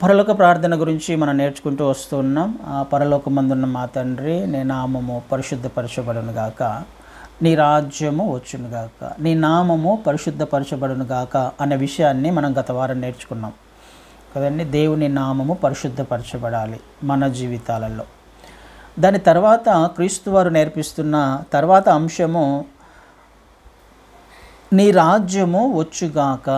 పరలోక ప్రార్థన గురించి మనం నేర్చుకుంటూ వస్తున్నాం. పరలోకమందున్న మా తండ్రి, నీ నామము పరిశుద్ధపరచబడును గాక, నీ రాజ్యము వచ్చును గాక, నీ నామము పరిశుద్ధపరచబడును గాక అనే విషయాన్ని మనం గత వారం నేర్చుకున్నాం కదండి. దేవుని నామము పరిశుద్ధపరచబడాలి మన జీవితాలలో. దాని తర్వాత క్రీస్తు వారు నేర్పిస్తున్న తర్వాత అంశము నీ రాజ్యము వచ్చుగాక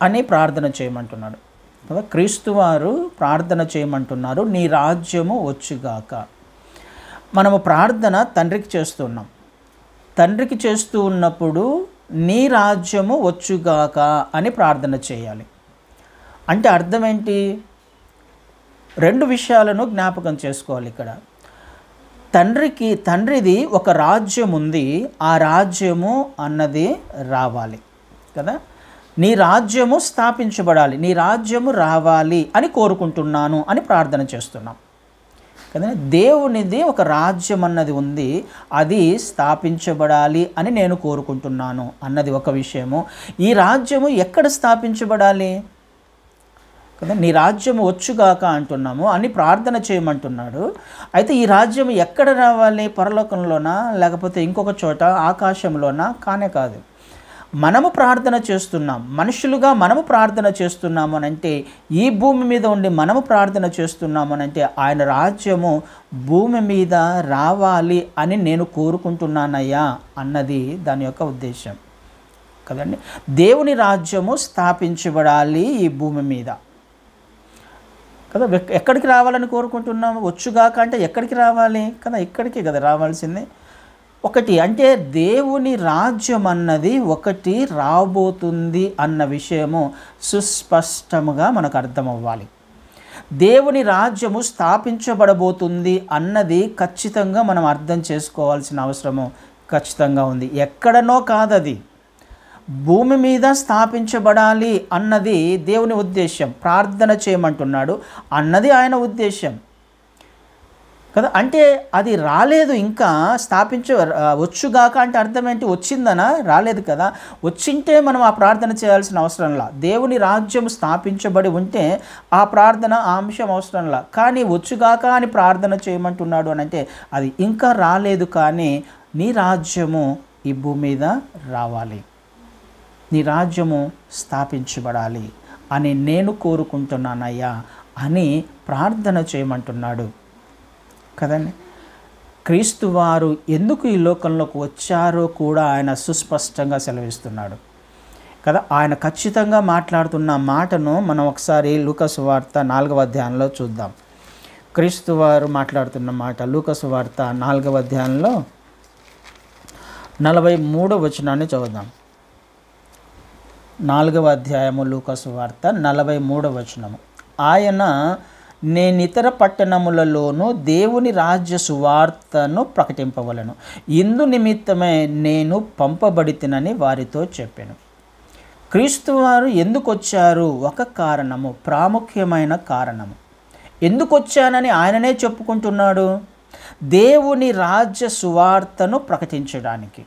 అని ప్రార్థన చేయమంటున్నాడు కదా. క్రీస్తు వారు ప్రార్థన చేయమంటున్నారు, నీ రాజ్యము వచ్చుగాక. మనము ప్రార్థన తండ్రికి చేస్తున్నాం. తండ్రికి చేస్తూ ఉన్నప్పుడు నీ రాజ్యము వచ్చుగాక అని ప్రార్థన చేయాలి. అంటే అర్థం ఏంటి? రెండు విషయాలను జ్ఞాపకం చేసుకోవాలి ఇక్కడ. తండ్రిది ఒక రాజ్యం ఉంది, ఆ రాజ్యము అన్నది రావాలి కదా. నీ రాజ్యము స్థాపించబడాలి, నీ రాజ్యము రావాలి అని కోరుకుంటున్నాను అని ప్రార్థన చేస్తున్నాం కదా. దేవునిది ఒక రాజ్యం అన్నది ఉంది, అది స్థాపించబడాలి అని నేను కోరుకుంటున్నాను అన్నది ఒక విషయము. ఈ రాజ్యము ఎక్కడ స్థాపించబడాలి కదా. నీ రాజ్యము వచ్చుగాక అంటున్నాము అని ప్రార్థన చేయమంటున్నాడు. అయితే ఈ రాజ్యం ఎక్కడ రావాలి? పరలోకంలోనా, లేకపోతే ఇంకొక చోట ఆకాశంలోనా? కానే కాదు. మనము ప్రార్థన చేస్తున్నాం, మనుషులుగా మనము ప్రార్థన చేస్తున్నాము అని అంటే, ఈ భూమి మీద ఉండి మనము ప్రార్థన చేస్తున్నాము అని అంటే, ఆయన రాజ్యము భూమి మీద రావాలి అని నేను కోరుకుంటున్నానయ్యా అన్నది దాని యొక్క ఉద్దేశం కదండి. దేవుని రాజ్యము స్థాపించబడాలి ఈ భూమి మీద కదా. ఎక్కడికి రావాలని కోరుకుంటున్నాము? వచ్చుగాక అంటే ఎక్కడికి రావాలి కదా? ఇక్కడికి కదా రావాల్సింది. ఒకటి అంటే దేవుని రాజ్యం అన్నది ఒకటి రాబోతుంది అన్న విషయము సుస్పష్టముగా మనకు అర్థమవ్వాలి. దేవుని రాజ్యము స్థాపించబడబోతుంది అన్నది ఖచ్చితంగా మనం అర్థం చేసుకోవాల్సిన అవసరము ఖచ్చితంగా ఉంది. ఎక్కడనో కాదది, భూమి మీద స్థాపించబడాలి అన్నది దేవుని ఉద్దేశం. ప్రార్థన చేయమంటున్నాడు అన్నది ఆయన ఉద్దేశం కదా. అంటే అది రాలేదు, ఇంకా వచ్చుగాక అంటే అర్థం ఏంటి? వచ్చిందనా? రాలేదు కదా. వచ్చింటే మనం ఆ ప్రార్థన చేయాల్సిన అవసరంలా. దేవుని రాజ్యం స్థాపించబడి ఉంటే ఆ ప్రార్థన, ఆ అంశం అవసరంలా. కానీ వచ్చుగాక అని ప్రార్థన చేయమంటున్నాడు అని అంటే అది ఇంకా రాలేదు, కానీ నీ రాజ్యము ఈ భూమి మీద రావాలి, నీ రాజ్యము స్థాపించబడాలి అని నేను కోరుకుంటున్నానయ్యా అని ప్రార్థన చేయమంటున్నాడు కదండి. క్రీస్తు వారు ఎందుకు ఈ లోకంలోకి వచ్చారో కూడా ఆయన సుస్పష్టంగా సెలవిస్తున్నాడు కదా. ఆయన ఖచ్చితంగా మాట్లాడుతున్న మాటను మనం ఒకసారి లూకా సువార్త 4వ అధ్యాయంలో చూద్దాం. క్రీస్తు వారు మాట్లాడుతున్న మాట లూకా సువార్త 4వ అధ్యాయంలో 43వ వచనాన్ని చదువుదాం. 4వ అధ్యాయము లూకా సువార్త 43వ వచనము. ఆయన, నేనితర పట్టణములలోనూ దేవుని రాజ్య సువార్తను ప్రకటింపవలను, ఇందు నిమిత్తమే నేను పంపబడితినని వారితో చెప్పాను. క్రీస్తు వారు ఎందుకు వచ్చారు? ఒక కారణము, ప్రాముఖ్యమైన కారణము. ఎందుకు వచ్చానని ఆయననే చెప్పుకుంటున్నాడు. దేవుని రాజ్య సువార్తను ప్రకటించడానికి.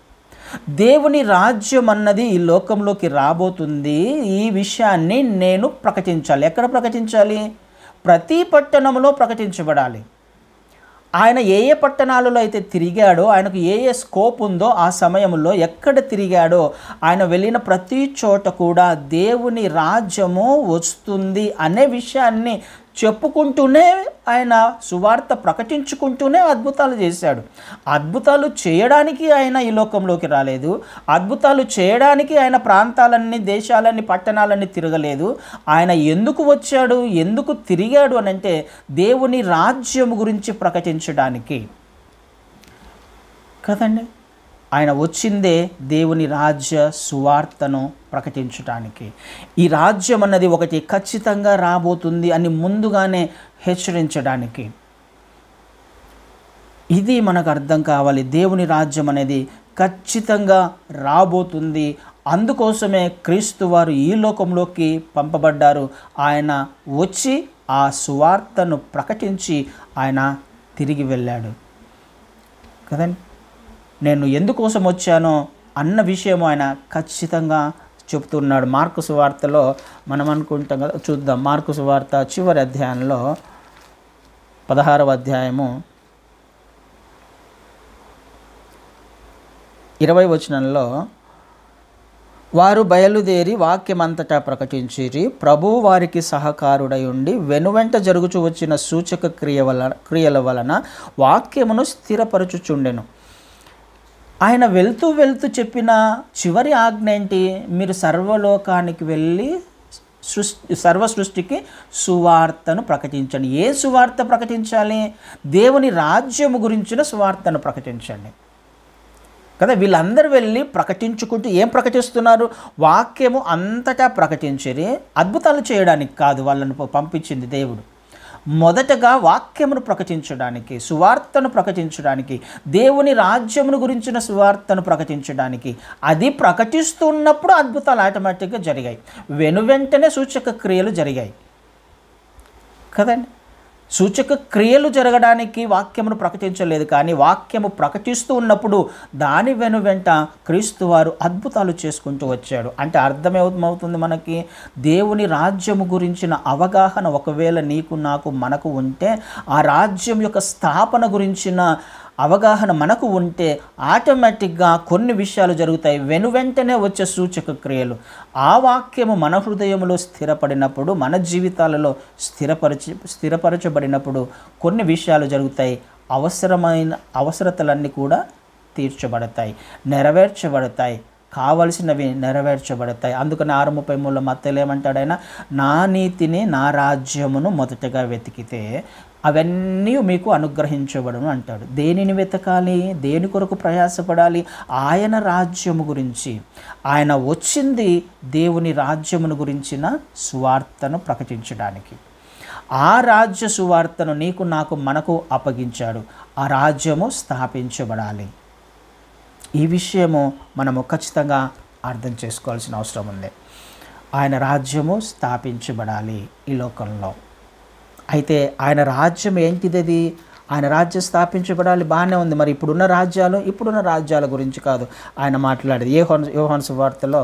దేవుని రాజ్యం అన్నది ఈ లోకంలోకి రాబోతుంది, ఈ విషయాన్ని నేను ప్రకటించాలి. ఎక్కడ ప్రకటించాలి? ప్రతి పట్టణంలో ప్రకటించబడాలి. ఆయన ఏ ఏ పట్టణాలలో అయితే తిరిగాడో, ఆయనకు ఏ ఏ స్కోప్ ఉందో ఆ సమయంలో ఎక్కడ తిరిగాడో, ఆయన వెళ్ళిన ప్రతి చోట కూడా దేవుని రాజ్యము వస్తుంది అనే విషయాన్ని చెప్పుకుంటూనే, ఆయన సువార్త ప్రకటించుకుంటూనే అద్భుతాలు చేశాడు. అద్భుతాలు చేయడానికి ఆయన ఈ లోకంలోకి రాలేదు. అద్భుతాలు చేయడానికి ఆయన ప్రాంతాలన్నీ, దేశాలన్నీ, పట్టణాలన్నీ తిరగలేదు. ఆయన ఎందుకు వచ్చాడు, ఎందుకు తిరిగాడు అని అంటే దేవుని రాజ్యం గురించి ప్రకటించడానికి కదండి. ఆయన వచ్చిందే దేవుని రాజ్య సువార్తను ప్రకటించడానికి. ఈ రాజ్యం అన్నది ఒకటి ఖచ్చితంగా రాబోతుంది అని ముందుగానే హెచ్చరించడానికి. ఇది మనకు అర్థం కావాలి. దేవుని రాజ్యం అనేది ఖచ్చితంగా రాబోతుంది. అందుకోసమే క్రీస్తు వారు ఈ లోకంలోకి పంపబడ్డారు. ఆయన వచ్చి ఆ సువార్తను ప్రకటించి ఆయన తిరిగి వెళ్ళాడు కదండి. నేను ఎందుకోసం వచ్చానో అన్న విషయం ఆయన ఖచ్చితంగా చెప్తున్నాడు. మార్కు సువార్తలో మనం అనుకుంటాం కదా, చూద్దాం. మార్కు సువార్త చివరి అధ్యాయంలో 16వ అధ్యాయము 20వ వచనంలో, వారు బయలుదేరి వాక్యమంతటా ప్రకటించిరి. ప్రభువు వారికి సహకారుడై ఉండి వెనువెంట జరుగుచు వచ్చిన సూచక క్రియల వలన వాక్యమును స్థిరపరచుచుండెను. ఆయన వెళ్తూ వెళ్తూ చెప్పిన చివరి ఆజ్ఞ ఏంటి? మీరు సర్వలోకానికి వెళ్ళి సర్వ సృష్టికి సువార్తను ప్రకటించండి. ఏ సువార్త ప్రకటించాలి? దేవుని రాజ్యము గురించిన సువార్తను ప్రకటించండి కదా. వీళ్ళందరూ వెళ్ళి ప్రకటించుకుంటూ ఏం ప్రకటిస్తున్నారు? వాక్యము అంతటా ప్రకటించిరి. అద్భుతాలు చేయడానికి కాదు వాళ్ళను పంపించింది దేవుడు. మొదటగా వాక్యమును ప్రకటించడానికి, సువార్తను ప్రకటించడానికి, దేవుని రాజ్యమును గురించిన సువార్తను ప్రకటించడానికి. అది ప్రకటిస్తున్నప్పుడు అద్భుతాలు ఆటోమేటిక్గా జరిగాయి. వెనువెంటనే సూచక క్రియలు జరిగాయి కదండి. సూచక క్రియలు జరగడానికి వాక్యమును ప్రకటించలేదు, కానీ వాక్యము ప్రకటిస్తూ ఉన్నప్పుడు దాని వెనువెంట క్రీస్తు వారు అద్భుతాలు చేసుకుంటూ వచ్చాడు. అంటే అర్థమవుతుంది మనకి, దేవుని రాజ్యము గురించిన అవగాహన ఒకవేళ నీకు నాకు మనకు ఉంటే, ఆ రాజ్యం యొక్క స్థాపన గురించిన అవగాహన మనకు ఉంటే ఆటోమేటిక్గా కొన్ని విషయాలు జరుగుతాయి. వెనువెంటనే వచ్చే సూచక క్రియలు. ఆ వాక్యము మన హృదయంలో స్థిరపడినప్పుడు, మన జీవితాలలో స్థిరపరచబడినప్పుడు కొన్ని విషయాలు జరుగుతాయి. అవసరతలన్నీ కూడా తీర్చబడతాయి, నెరవేర్చబడతాయి, కావలసినవి నెరవేర్చబడతాయి. అందుకని 6:33 మత్తయి ఏమంటాడు ఆయన? నా నీతిని, నా రాజ్యమును మొదటగా వెతికితే అవన్నీ మీకు అనుగ్రహించబడును అంటాడు. దేనిని వెతకాలి? దేని కొరకు ప్రయాసపడాలి? ఆయన రాజ్యము గురించి. ఆయన వచ్చింది దేవుని రాజ్యమును గురించిన సువార్తను ప్రకటించడానికి. ఆ రాజ్య సువార్తను నీకు నాకు మనకు అప్పగించాడు. ఆ రాజ్యము స్థాపించబడాలి. ఈ విషయము మనము ఖచ్చితంగా అర్థం చేసుకోవాల్సిన అవసరం ఉంది. ఆయన రాజ్యము స్థాపించబడాలి ఈ లోకంలో. అయితే ఆయన రాజ్యం ఏంటిది? ఆయన రాజ్యం స్థాపించబడాలి, బాగానే ఉంది. మరి ఇప్పుడున్న రాజ్యాల గురించి కాదు ఆయన మాట్లాడేది. యోహాను సువార్తలో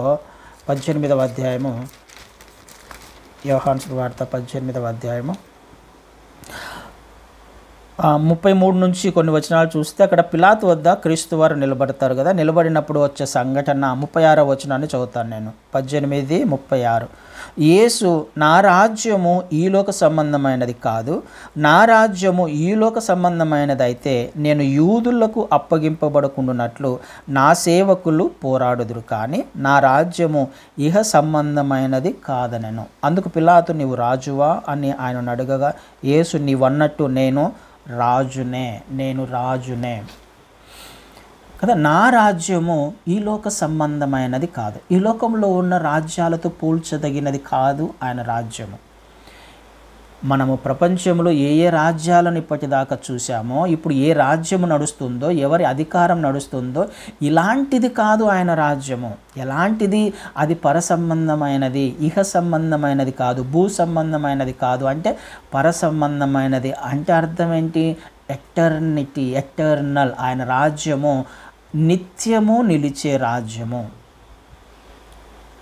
18వ అధ్యాయము, యోహాను సువార్త 18వ అధ్యాయము 33 నుంచి కొన్ని వచనాలు చూస్తే, అక్కడ పిలాతు వద్ద క్రీస్తు వారు నిలబడతారు కదా. నిలబడినప్పుడు వచ్చే సంఘటన 36వ వచనాన్ని చదువుతాను నేను. 18:36. యేసు, నా రాజ్యము ఈలోక సంబంధమైనది కాదు, నా రాజ్యము ఈలోక సంబంధమైనది అయితే నేను యూదులకు అప్పగింపబడకుండానట్లు నా సేవకులు పోరాడుదురు, కానీ నా రాజ్యము ఇహ సంబంధమైనది కాదనెను. అందుకు పిలాతు, నీవు రాజువా అని ఆయనను అడగగా, యేసు, నీవన్నట్టు నేను రాజునే కదా. నా రాజ్యము ఈ లోక సంబంధమైనది కాదు, ఈ లోకంలో ఉన్న రాజ్యాలతో పోల్చదగినది కాదు ఆయన రాజ్యము. మనము ప్రపంచంలో ఏ రాజ్యాలను ఇప్పటిదాకా చూసామో, ఇప్పుడు ఏ రాజ్యము నడుస్తుందో, ఎవరి అధికారం నడుస్తుందో, ఇలాంటిది కాదు ఆయన రాజ్యము. ఎలాంటిది? అది పరసంబంధమైనది, ఇహ సంబంధమైనది కాదు, భూ సంబంధమైనది కాదు. అంటే పరసంబంధమైనది అంటే అర్థం ఏంటి? Eternity, eternal. ఆయన రాజ్యము నిత్యము నిలిచే రాజ్యము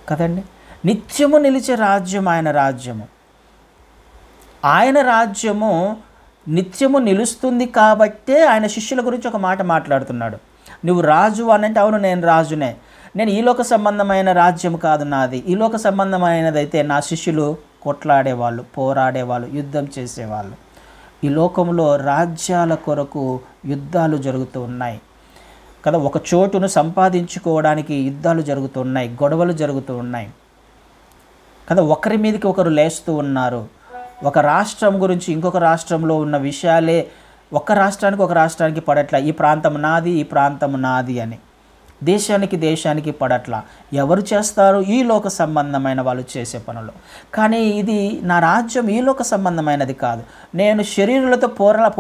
కదండి. నిత్యము నిలిచే రాజ్యం ఆయన రాజ్యము. ఆయన రాజ్యము నిత్యము నిలుస్తుంది కాబట్టే ఆయన శిష్యుల గురించి ఒక మాట మాట్లాడుతున్నాడు. నువ్వు రాజు అని అంటే, అవును నేను రాజునే, నేను ఈ లోక సంబంధమైన రాజ్యం కాదు నాది. ఈ లోక సంబంధమైనదైతే నా శిష్యులు కొట్లాడేవాళ్ళు, పోరాడేవాళ్ళు, యుద్ధం చేసేవాళ్ళు. ఈ లోకంలో రాజ్యాల కొరకు యుద్ధాలు జరుగుతూ ఉన్నాయి కదా. ఒక చోటును సంపాదించుకోవడానికి యుద్ధాలు జరుగుతున్నాయి, గొడవలు జరుగుతూ ఉన్నాయి కదా. ఒకరి మీదకి ఒకరు లేస్తూ ఉన్నారు. ఒక రాష్ట్రం గురించి ఇంకొక రాష్ట్రంలో ఉన్న విషయాలే ఒక రాష్ట్రానికి పడట్ల. ఈ ప్రాంతం నాది, ఈ ప్రాంతం నాది అని. దేశానికి పడట్ల. ఎవరు చేస్తారు? ఈ లోక సంబంధమైన వాళ్ళు చేసే పనులు. కానీ ఇది నా రాజ్యం ఈ లోక సంబంధమైనది కాదు. నేను శరీరులతో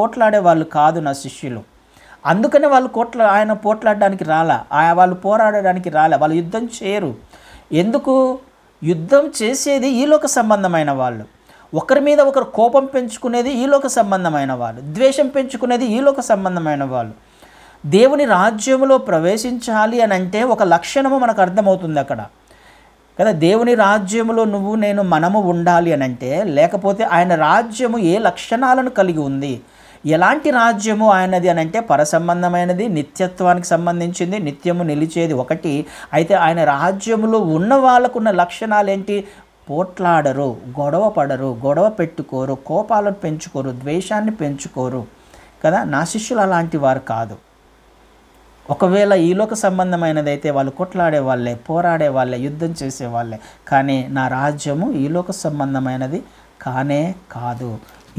పోట్లాడే వాళ్ళు కాదు నా శిష్యులు. అందుకనే వాళ్ళు ఆయన పోట్లాడడానికి రాలా, వాళ్ళు పోరాడడానికి రాలే, వాళ్ళు యుద్ధం చేయరు. ఎందుకు? యుద్ధం చేసేది ఈ లోక సంబంధమైన వాళ్ళు. ఒకరి మీద ఒకరు కోపం పెంచుకునేది ఈ లోక సంబంధమైన వాళ్ళు, ద్వేషం పెంచుకునేది ఈ లోక సంబంధమైన వాళ్ళు. దేవుని రాజ్యంలో ప్రవేశించాలి అని అంటే ఒక లక్షణము మనకు అర్థమవుతుంది అక్కడ. కదా. దేవుని రాజ్యములో నువ్వు నేను మనము ఉండాలి అని అంటే, లేకపోతే ఆయన రాజ్యము ఏ లక్షణాలను కలిగి ఉంది, ఎలాంటి రాజ్యము ఆయనది అని అంటే పరసంబంధమైనది, నిత్యత్వానికి సంబంధించింది, నిత్యము నిలిచేది ఒకటి. అయితే ఆయన రాజ్యములో ఉన్న వాళ్ళకున్న లక్షణాలు ఏంటి? పోట్లాడరు, గొడవ పడరు, గొడవ పెట్టుకోరు, కోపాలను పెంచుకోరు, ద్వేషాన్ని పెంచుకోరు కదా. నా శిష్యులు అలాంటి వారు కాదు. ఒకవేళ ఈలోక సంబంధమైనదైతే వాళ్ళు కొట్లాడే వాళ్ళే, పోరాడే వాళ్ళే, యుద్ధం చేసే వాళ్ళే. కానీ నా రాజ్యము ఈలోక సంబంధమైనది కానే కాదు.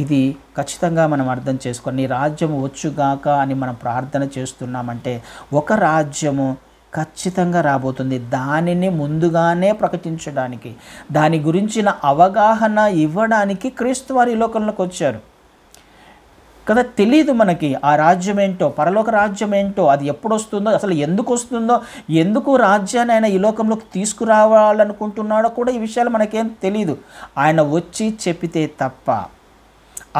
ఇది ఖచ్చితంగా మనం అర్థం చేసుకొని, నీ రాజ్యము వచ్చుగాక అని మనం ప్రార్థన చేస్తున్నామంటే ఒక రాజ్యము ఖచ్చితంగా రాబోతుంది. దానిని ముందుగానే ప్రకటించడానికి, దాని గురించిన అవగాహన ఇవ్వడానికి క్రీస్తు వారు ఈ లోకంలోకి వచ్చారు కదా. తెలీదు మనకి ఆ రాజ్యం ఏంటో, పరలోక రాజ్యం ఏంటో, అది ఎప్పుడు వస్తుందో, అసలు ఎందుకు వస్తుందో, ఎందుకు రాజ్యాన్ని ఆయన ఈ లోకంలోకి తీసుకురావాలనుకుంటున్నాడో కూడా ఈ విషయాలు మనకేం తెలీదు. ఆయన వచ్చి చెప్పితే తప్ప,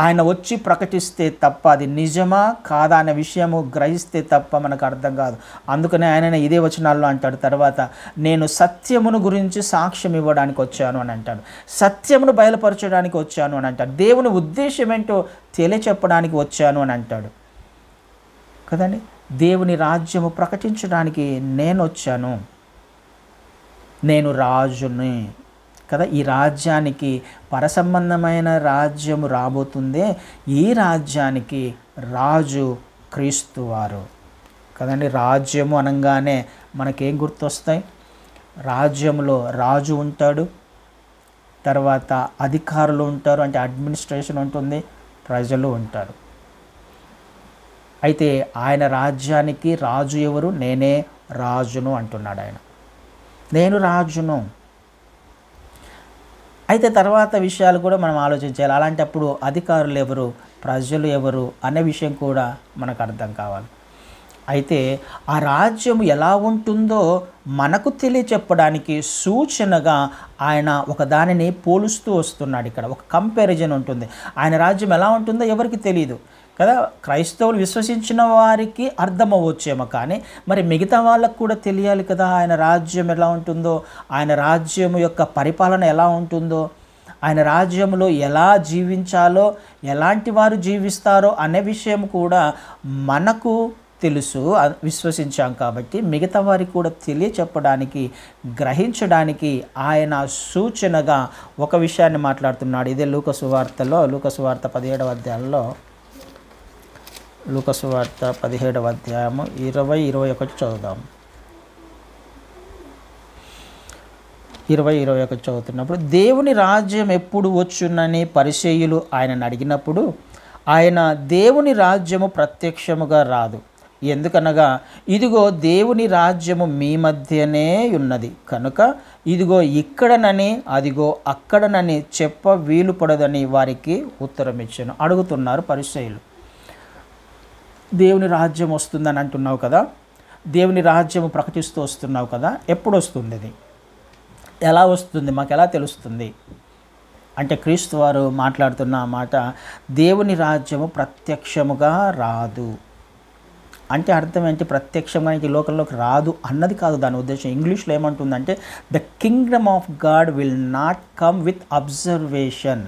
ఆయన వచ్చి ప్రకటిస్తే తప్ప, అది నిజమా కాదా అనే విషయము గ్రహిస్తే తప్ప మనకు అర్థం కాదు. అందుకనే ఆయన ఇదే వచనాల్లో అంటాడు తర్వాత, నేను సత్యమును గురించి సాక్ష్యం ఇవ్వడానికి వచ్చాను అని అంటాడు. సత్యమును బయలుపరచడానికి వచ్చాను అని అంటాడు. దేవుని ఉద్దేశం ఏంటో తెలియచెప్పడానికి వచ్చాను అని అంటాడు కదండి. దేవుని రాజ్యము ప్రకటించడానికి నేను వచ్చాను, నేను రాజుని కదా. ఈ రాజ్యానికి పరసంబంధమైన రాజ్యము రాబోతుందే, ఈ రాజ్యానికి రాజు క్రీస్తు వారు కదండి. రాజ్యము అనగానే మనకేం గుర్తొస్తాయి? రాజ్యంలో రాజు ఉంటాడు, తర్వాత అధికారులు ఉంటారు, అంటే అడ్మినిస్ట్రేషన్ ఉంటుంది, ప్రజలు ఉంటారు. అయితే ఆయన రాజ్యానికి రాజు ఎవరు? నేనే రాజును అంటున్నాడు ఆయన. నేను రాజును. అయితే తర్వాత విషయాలు కూడా మనం ఆలోచించాలి. అలాంటప్పుడు అధికారులు ఎవరు, ప్రజలు ఎవరు అనే విషయం కూడా మనకు అర్థం కావాలి. అయితే ఆ రాజ్యం ఎలా ఉంటుందో మనకు తెలియచెప్పడానికి సూచనగా ఆయన ఒక దానిని పోలుస్తూ వస్తున్నాడు. ఇక్కడ ఒక కంపారిజన్ ఉంటుంది. ఆయన రాజ్యం ఎలా ఉంటుందో ఎవరికి తెలియదు కదా. క్రైస్తవులు విశ్వసించిన వారికి అర్థమవ్వచ్చేమో, కానీ మరి మిగతా వాళ్ళకు కూడా తెలియాలి కదా ఆయన రాజ్యం ఎలా ఉంటుందో, ఆయన రాజ్యం యొక్క పరిపాలన ఎలా ఉంటుందో, ఆయన రాజ్యంలో ఎలా జీవించాలో, ఎలాంటి వారు జీవిస్తారో అనే విషయం కూడా మనకు తెలుసు, విశ్వసించాం కాబట్టి. మిగతా వారికి కూడా తెలియచెప్పడానికి, గ్రహించడానికి ఆయన సూచనగా ఒక విషయాన్ని మాట్లాడుతున్నాడు. ఇదే లూకాసువార్తలో, లూకాసువార్త 17వ అధ్యాయంలో, లూకాసువార్త 17వ అధ్యాయము 20-21 చదువుదాం. 20-21 చదువుతున్నప్పుడు, దేవుని రాజ్యం ఎప్పుడు వచ్చునని పరిసయ్యులు ఆయనను అడిగినప్పుడు ఆయన, దేవుని రాజ్యము ప్రత్యక్షముగా రాదు, ఎందుకనగా ఇదిగో దేవుని రాజ్యము మీ మధ్యనే ఉన్నది కనుక ఇదిగో ఇక్కడనని అదిగో అక్కడనని చెప్ప వీలు పడదని వారికి ఉత్తరం ఇచ్చాను. అడుగుతున్నారు పరిసయ్యులు, దేవుని రాజ్యం వస్తుందని అంటున్నావు కదా, దేవుని రాజ్యము ప్రకటిస్తూ వస్తున్నావు కదా, ఎప్పుడు వస్తుంది? అది ఎలా వస్తుంది? మాకు ఎలా తెలుస్తుంది అంటే క్రీస్తు వారు మాట్లాడుతున్న ఆ మాట, దేవుని రాజ్యము ప్రత్యక్షముగా రాదు అంటే అర్థం ఏంటి? ప్రత్యక్షంగా ఈ లోకంలోకి రాదు అన్నది కాదు దాని ఉద్దేశం. ఇంగ్లీష్లో ఏమంటుందంటే, the Kingdom of God will not come with observation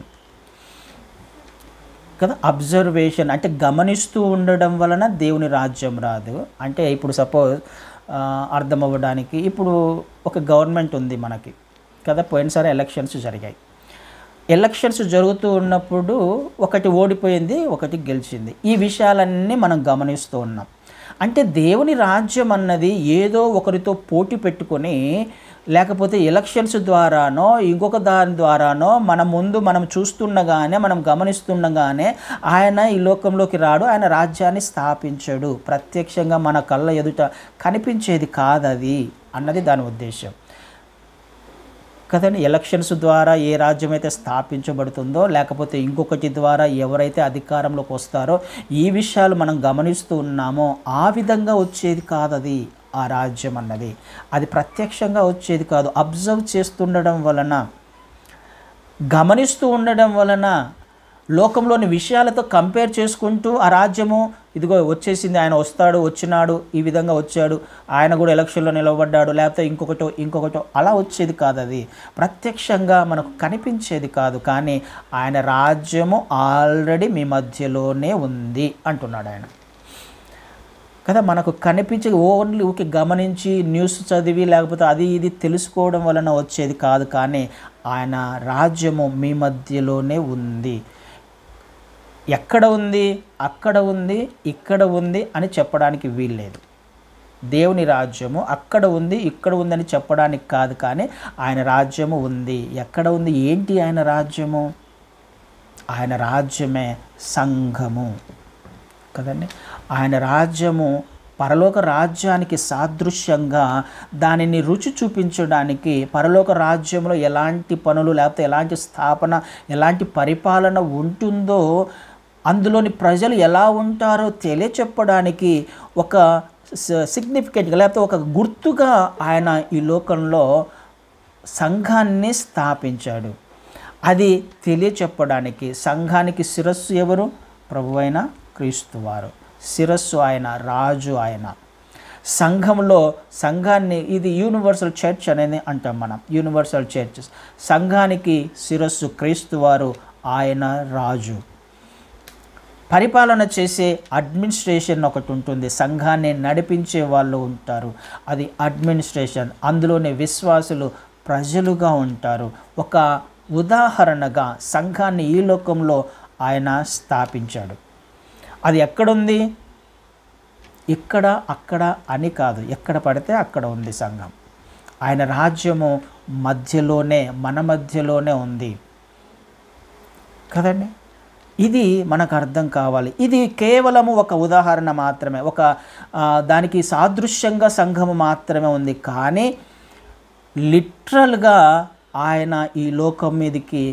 కదా. అబ్జర్వేషన్ అంటే గమనిస్తూ ఉండడం వలన దేవుని రాజ్యం రాదు. అంటే ఇప్పుడు సపోజ్ అర్థం అవ్వడానికి, ఇప్పుడు ఒక గవర్నమెంట్ ఉంది మనకి కదా, పోయినసారి ఎలక్షన్స్ జరిగాయి. ఎలక్షన్స్ జరుగుతూ ఉన్నప్పుడు ఒకటి ఓడిపోయింది, ఒకటి గెలిచింది. ఈ విషయాలన్నీ మనం గమనిస్తూ ఉన్నాం. అంటే దేవుని రాజ్యం అన్నది ఏదో ఒకరితో పోటీ పెట్టుకొని, లేకపోతే ఎలక్షన్స్ ద్వారానో ఇంకొక దాని ద్వారానో మన ముందు మనం చూస్తుండగానే, మనం గమనిస్తుండగానే ఆయన ఈ లోకంలోకి రాడు, ఆయన రాజ్యాన్ని స్థాపించడు. ప్రత్యక్షంగా మన కళ్ళ ఎదుట కనిపించేది కాదది అన్నది దాని ఉద్దేశం కదండి. ఎలక్షన్స్ ద్వారా ఏ రాజ్యం అయితే స్థాపించబడుతుందో, లేకపోతే ఇంకొకటి ద్వారా ఎవరైతే అధికారంలోకి వస్తారో, ఈ విషయాలు మనం గమనిస్తూ ఉన్నామో ఆ విధంగా వచ్చేది కాదది. ఆ రాజ్యం అన్నది అది ప్రత్యక్షంగా వచ్చేది కాదు. అబ్జర్వ్ చేస్తుండడం వలన, గమనిస్తూ ఉండడం వలన, లోకంలోని విషయాలతో కంపేర్ చేసుకుంటూ ఆ రాజ్యము ఇదిగో వచ్చేసింది, ఆయన వచ్చినాడు, ఈ విధంగా వచ్చాడు, ఆయన కూడా ఎలక్షన్లో నిలబడ్డాడు, లేకపోతే ఇంకొకటో అలా వచ్చేది కాదు. అది ప్రత్యక్షంగా మనకు కనిపించేది కాదు. కానీ ఆయన రాజ్యము ఆల్రెడీ మీ మధ్యలోనే ఉంది అంటున్నాడు ఆయన కదా. మనకు కనిపించే ఓన్లీ ఊరికి గమనించి న్యూస్ చదివి లేకపోతే అది ఇది తెలుసుకోవడం వలన వచ్చేది కాదు. కానీ ఆయన రాజ్యము మీ మధ్యలోనే ఉంది. ఎక్కడ ఉంది, అక్కడ ఉంది, ఇక్కడ ఉంది అని చెప్పడానికి వీల్లేదు. దేవుని రాజ్యము అక్కడ ఉంది, ఇక్కడ ఉందని చెప్పడానికి కాదు. కానీ ఆయన రాజ్యము ఉంది. ఎక్కడ ఉంది, ఏంటి ఆయన రాజ్యము? ఆయన రాజ్యమే సంఘము కదండి. ఆయన రాజ్యము పరలోక రాజ్యానికి సాదృశ్యంగా దానిని రుచి చూపించడానికి, పరలోక రాజ్యంలో ఎలాంటి పనులు లేకపోతే ఎలాంటి స్థాపన, ఎలాంటి పరిపాలన ఉంటుందో, అందులోని ప్రజలు ఎలా ఉంటారో తెలియచెప్పడానికి ఒక సిగ్నిఫికెంట్గా లేకపోతే ఒక గుర్తుగా ఆయన ఈ లోకంలో సంఘాన్ని స్థాపించాడు. అది తెలియచెప్పడానికి. సంఘానికి శిరస్సు ఎవరు? ప్రభువైన క్రీస్తువారు. శిరస్సు ఆయన, రాజు ఆయన. సంఘాన్ని ఇది యూనివర్సల్ చర్చ్ అనేది అంటాం మనం, యూనివర్సల్ చర్చ్. సంఘానికి శిరస్సు క్రీస్తువారు, ఆయన రాజు. పరిపాలన చేసే అడ్మినిస్ట్రేషన్ ఒకటి ఉంటుంది, సంఘాన్ని నడిపించే వాళ్ళు ఉంటారు, అది అడ్మినిస్ట్రేషన్. అందులోనే విశ్వాసులు ప్రజలుగా ఉంటారు. ఒక ఉదాహరణగా సంఘాన్ని ఈ లోకంలో ఆయన స్థాపించాడు. అది ఎక్కడుంది? ఇక్కడ అక్కడ అని కాదు, ఎక్కడ పడితే అక్కడ ఉంది సంఘం. ఆయన రాజ్యము మధ్యలోనే, మన మధ్యలోనే ఉంది కదండి. ఇది మనకు అర్థం కావాలి. ఇది కేవలము ఒక ఉదాహరణ మాత్రమే, ఒక దానికి సాదృశ్యంగా సంఘము మాత్రమే ఉంది. కానీ లిటరల్గా ఆయన ఈ లోకం మీదకి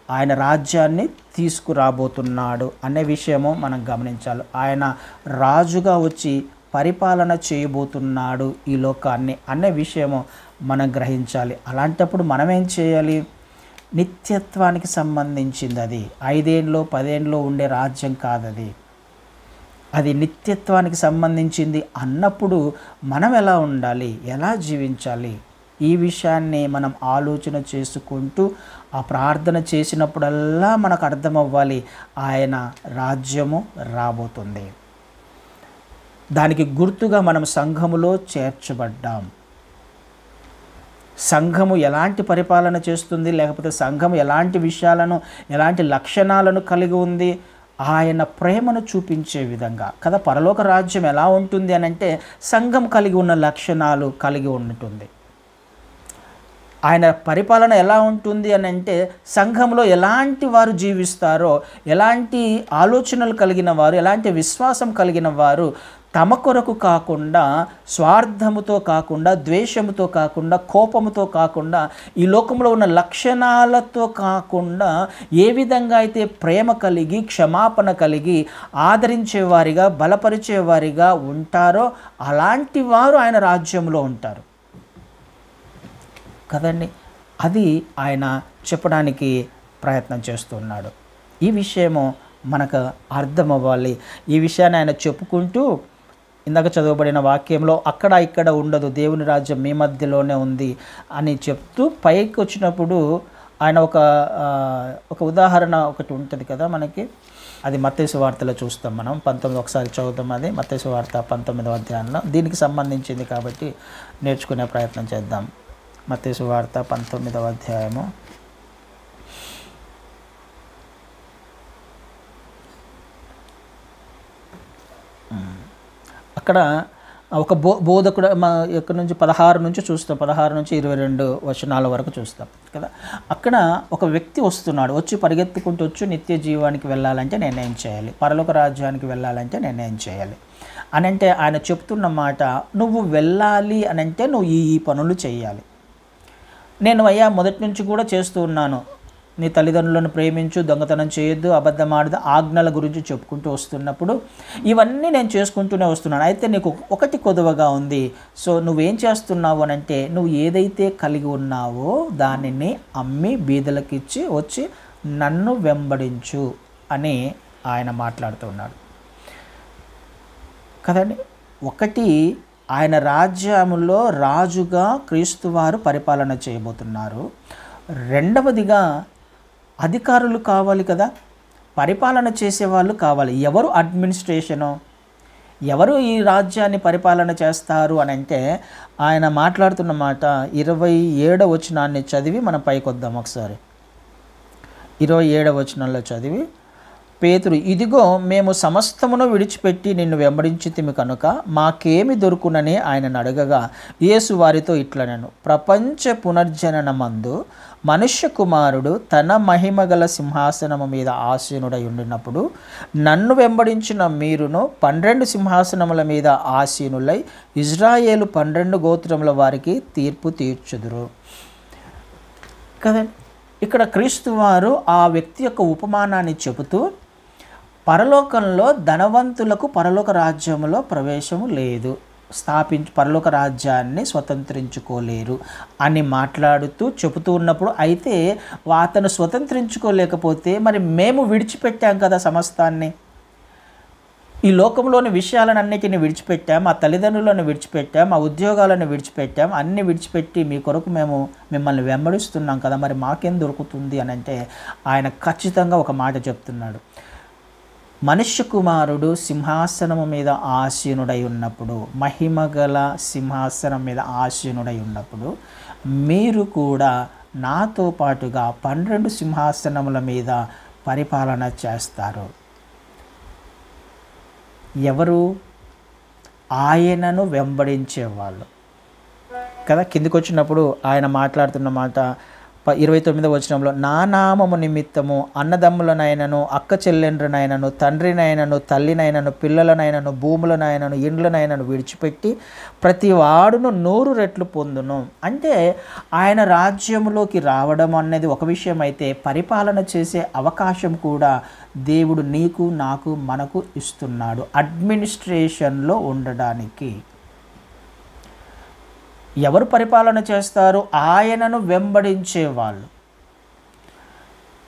ఆయన రాజ్యాన్ని తీసుకురాబోతున్నాడు అనే విషయము మనం గమనించాలి. ఆయన రాజుగా వచ్చి పరిపాలన చేయబోతున్నాడు ఈ లోకాన్ని అనే విషయము మనం గ్రహించాలి. అలాంటప్పుడు మనం ఏం చేయాలి? నిత్యత్వానికి సంబంధించింది అది. 5 ఏళ్ళు 10 ఏళ్ళు ఉండే రాజ్యం కాదది. అది నిత్యత్వానికి సంబంధించింది అన్నప్పుడు మనం ఎలా ఉండాలి, ఎలా జీవించాలి, ఈ విషయాన్ని మనం ఆలోచన చేసుకుంటూ ఆ ప్రార్థన చేసినప్పుడల్లా మనకు అర్థమవ్వాలి, ఆయన రాజ్యము రాబోతుంది. దానికి గుర్తుగా మనం సంఘములో చేర్చబడ్డాం. సంఘము ఎలాంటి పరిపాలన చేస్తుంది, లేకపోతే సంఘము ఎలాంటి విషయాలను, ఎలాంటి లక్షణాలను కలిగి ఉంది, ఆయన ప్రేమను చూపించే విధంగా కదా. పరలోక రాజ్యం ఎలా ఉంటుంది అని అంటే సంఘం కలిగి ఉన్న లక్షణాలు కలిగి ఉంటుంది. ఆయన పరిపాలన ఎలా ఉంటుంది అని అంటే సంఘంలో ఎలాంటి వారు జీవిస్తారో, ఎలాంటి ఆలోచనలు కలిగిన వారు, ఎలాంటి విశ్వాసం కలిగిన వారు, తమ కొరకు కాకుండా, స్వార్థముతో కాకుండా, ద్వేషముతో కాకుండా, కోపముతో కాకుండా, ఈ లోకంలో ఉన్న లక్షణాలతో కాకుండా ఏ విధంగా అయితే ప్రేమ కలిగి, క్షమాపణ కలిగి, ఆదరించేవారిగా, బలపరిచేవారిగా ఉంటారో అలాంటి వారు ఆయన రాజ్యంలో ఉంటారు కదండి. అది ఆయన చెప్పడానికి ప్రయత్నం చేస్తున్నాడు. ఈ విషయము మనకు అర్థమవ్వాలి. ఈ విషయాన్ని ఆయన చెప్పుకుంటూ ఇందాక చదవబడిన వాక్యంలో అక్కడ ఇక్కడ ఉండదు, దేవుని రాజ్యం మీ మధ్యలోనే ఉంది అని చెప్తూ పైకి వచ్చినప్పుడు ఆయన ఒక ఉదాహరణ ఒకటి ఉంటుంది కదా మనకి. అది మత్తయి సువార్తలో చూస్తాం మనం. 19 ఒకసారి చదువుతాం. అది మత్తయి సువార్త 19వ అధ్యాయంలో దీనికి సంబంధించింది కాబట్టి నేర్చుకునే ప్రయత్నం చేద్దాం. మత్తయి సువార్త 19వ అధ్యాయము అక్కడ ఒక బోధకుడు ఎక్కడి నుంచి 16 నుంచి చూస్తాం, 16 నుంచి 22 వచనాల వరకు చూస్తాం కదా. అక్కడ ఒక వ్యక్తి వస్తున్నాడు, వచ్చి పరిగెత్తుకుంటూ వచ్చి నిత్య జీవానికి వెళ్ళాలంటే నేనేం చేయాలి, పరలోక రాజ్యానికి వెళ్ళాలంటే నేనేం చేయాలి అని అంటే ఆయన చెప్తున్న మాట, నువ్వు వెళ్ళాలి అని అంటే నువ్వు ఈ పనులు చేయాలి. నేను అయ్యా మొదటి నుంచి కూడా చేస్తూ ఉన్నాను, నీ తల్లిదండ్రులను ప్రేమించు, దొంగతనం చేయొద్దు, అబద్ధం ఆడదు, ఆజ్ఞల గురించి చెప్పుకుంటూ వస్తున్నప్పుడు ఇవన్నీ నేను చేసుకుంటూనే వస్తున్నాను. అయితే నీకు ఒకటి కొదువగా ఉంది. సో నువ్వేం చేస్తున్నావు అని అంటే నువ్వు ఏదైతే కలిగి ఉన్నావో దానిని అమ్మి బీదలకిచ్చి వచ్చి నన్ను వెంబడించు అని ఆయన మాట్లాడుతున్నాడు. కదండి. ఒకటి, ఆయన రాజ్యములో రాజుగా క్రీస్తువారు పరిపాలన చేయబోతున్నారు. రెండవదిగా అధికారులు కావాలి కదా, పరిపాలన చేసేవాళ్ళు కావాలి. ఎవరు అడ్మినిస్ట్రేషను, ఎవరు ఈ రాజ్యాన్ని పరిపాలన చేస్తారు అని అంటే ఆయన మాట్లాడుతున్న మాట 27వ వచనాన్ని చదివి మనం పైకొద్దాం ఒకసారి. 27వ వచనంలో చదివి, పేతురు, ఇదిగో మేము సమస్తమును విడిచిపెట్టి నిన్ను వెంబడించితిమి కనుక మాకేమి దొరుకునని ఆయనను అడగగా, యేసు వారితో ఇట్లనెను, ప్రపంచ పునర్జననమందు మనుష్య కుమారుడు తన మహిమగల సింహాసనము మీద ఆసీనుడై ఉండినప్పుడు నన్ను వెంబడించిన మీరును 12 సింహాసనముల మీద ఆసీనులై ఇజ్రాయేలు 12 గోత్రముల వారికి తీర్పు తీర్చుదురు. కదండి. ఇక్కడ క్రీస్తు వారు ఆ వ్యక్తి యొక్క ఉపమానాన్ని చెబుతూ, పరలోకంలో ధనవంతులకు పరలోక రాజ్యంలో ప్రవేశము లేదు, పరలోక రాజ్యాన్ని స్వతంత్రించుకోలేరు అని మాట్లాడుతూ చెబుతూ ఉన్నప్పుడు, అయితే అతను స్వతంత్రించుకోలేకపోతే మరి మేము విడిచిపెట్టాం కదా సమస్తాన్ని, ఈ లోకంలోని విషయాలన్నిటిని విడిచిపెట్టాం, ఆ తల్లిదండ్రులను విడిచిపెట్టాం, ఆ ఉద్యోగాలను విడిచిపెట్టాం, అన్నీ విడిచిపెట్టి మీ కొరకు మేము మిమ్మల్ని వెంబడిస్తున్నాం కదా, మరి మాకేం దొరుకుతుంది అని అంటే ఆయన ఖచ్చితంగా ఒక మాట చెప్తున్నాడు. మనుష్య కుమారుడు సింహాసనము మీద ఆసీనుడై ఉన్నప్పుడు, మహిమగల సింహాసనం మీద ఆసీనుడై ఉన్నప్పుడు మీరు కూడా నాతో పాటుగా 12 సింహాసనముల మీద పరిపాలన చేస్తారు. ఎవరు? ఆయనను వెంబడించేవాళ్ళు కదా. కిందికి వచ్చినప్పుడు ఆయన మాట్లాడుతున్న మాట 29వ వచనంలో, నా నామము నిమిత్తము అన్నదమ్ములనైనను అక్క చెల్లెండ్రనైనను తండ్రినైనను తల్లినైనను పిల్లలనైనను భూములనైనను ఇండ్లనైనను విడిచిపెట్టి ప్రతి వాడును 100 రెట్లు పొందును. అంటే ఆయన రాజ్యంలోకి రావడం అనేది ఒక విషయం అయితే, పరిపాలన చేసే అవకాశం కూడా దేవుడు నీకు నాకు మనకు ఇస్తున్నాడు అడ్మినిస్ట్రేషన్లో ఉండడానికి. ఎవరు పరిపాలన చేస్తారు? ఆయనను వెంబడించే వాళ్ళు.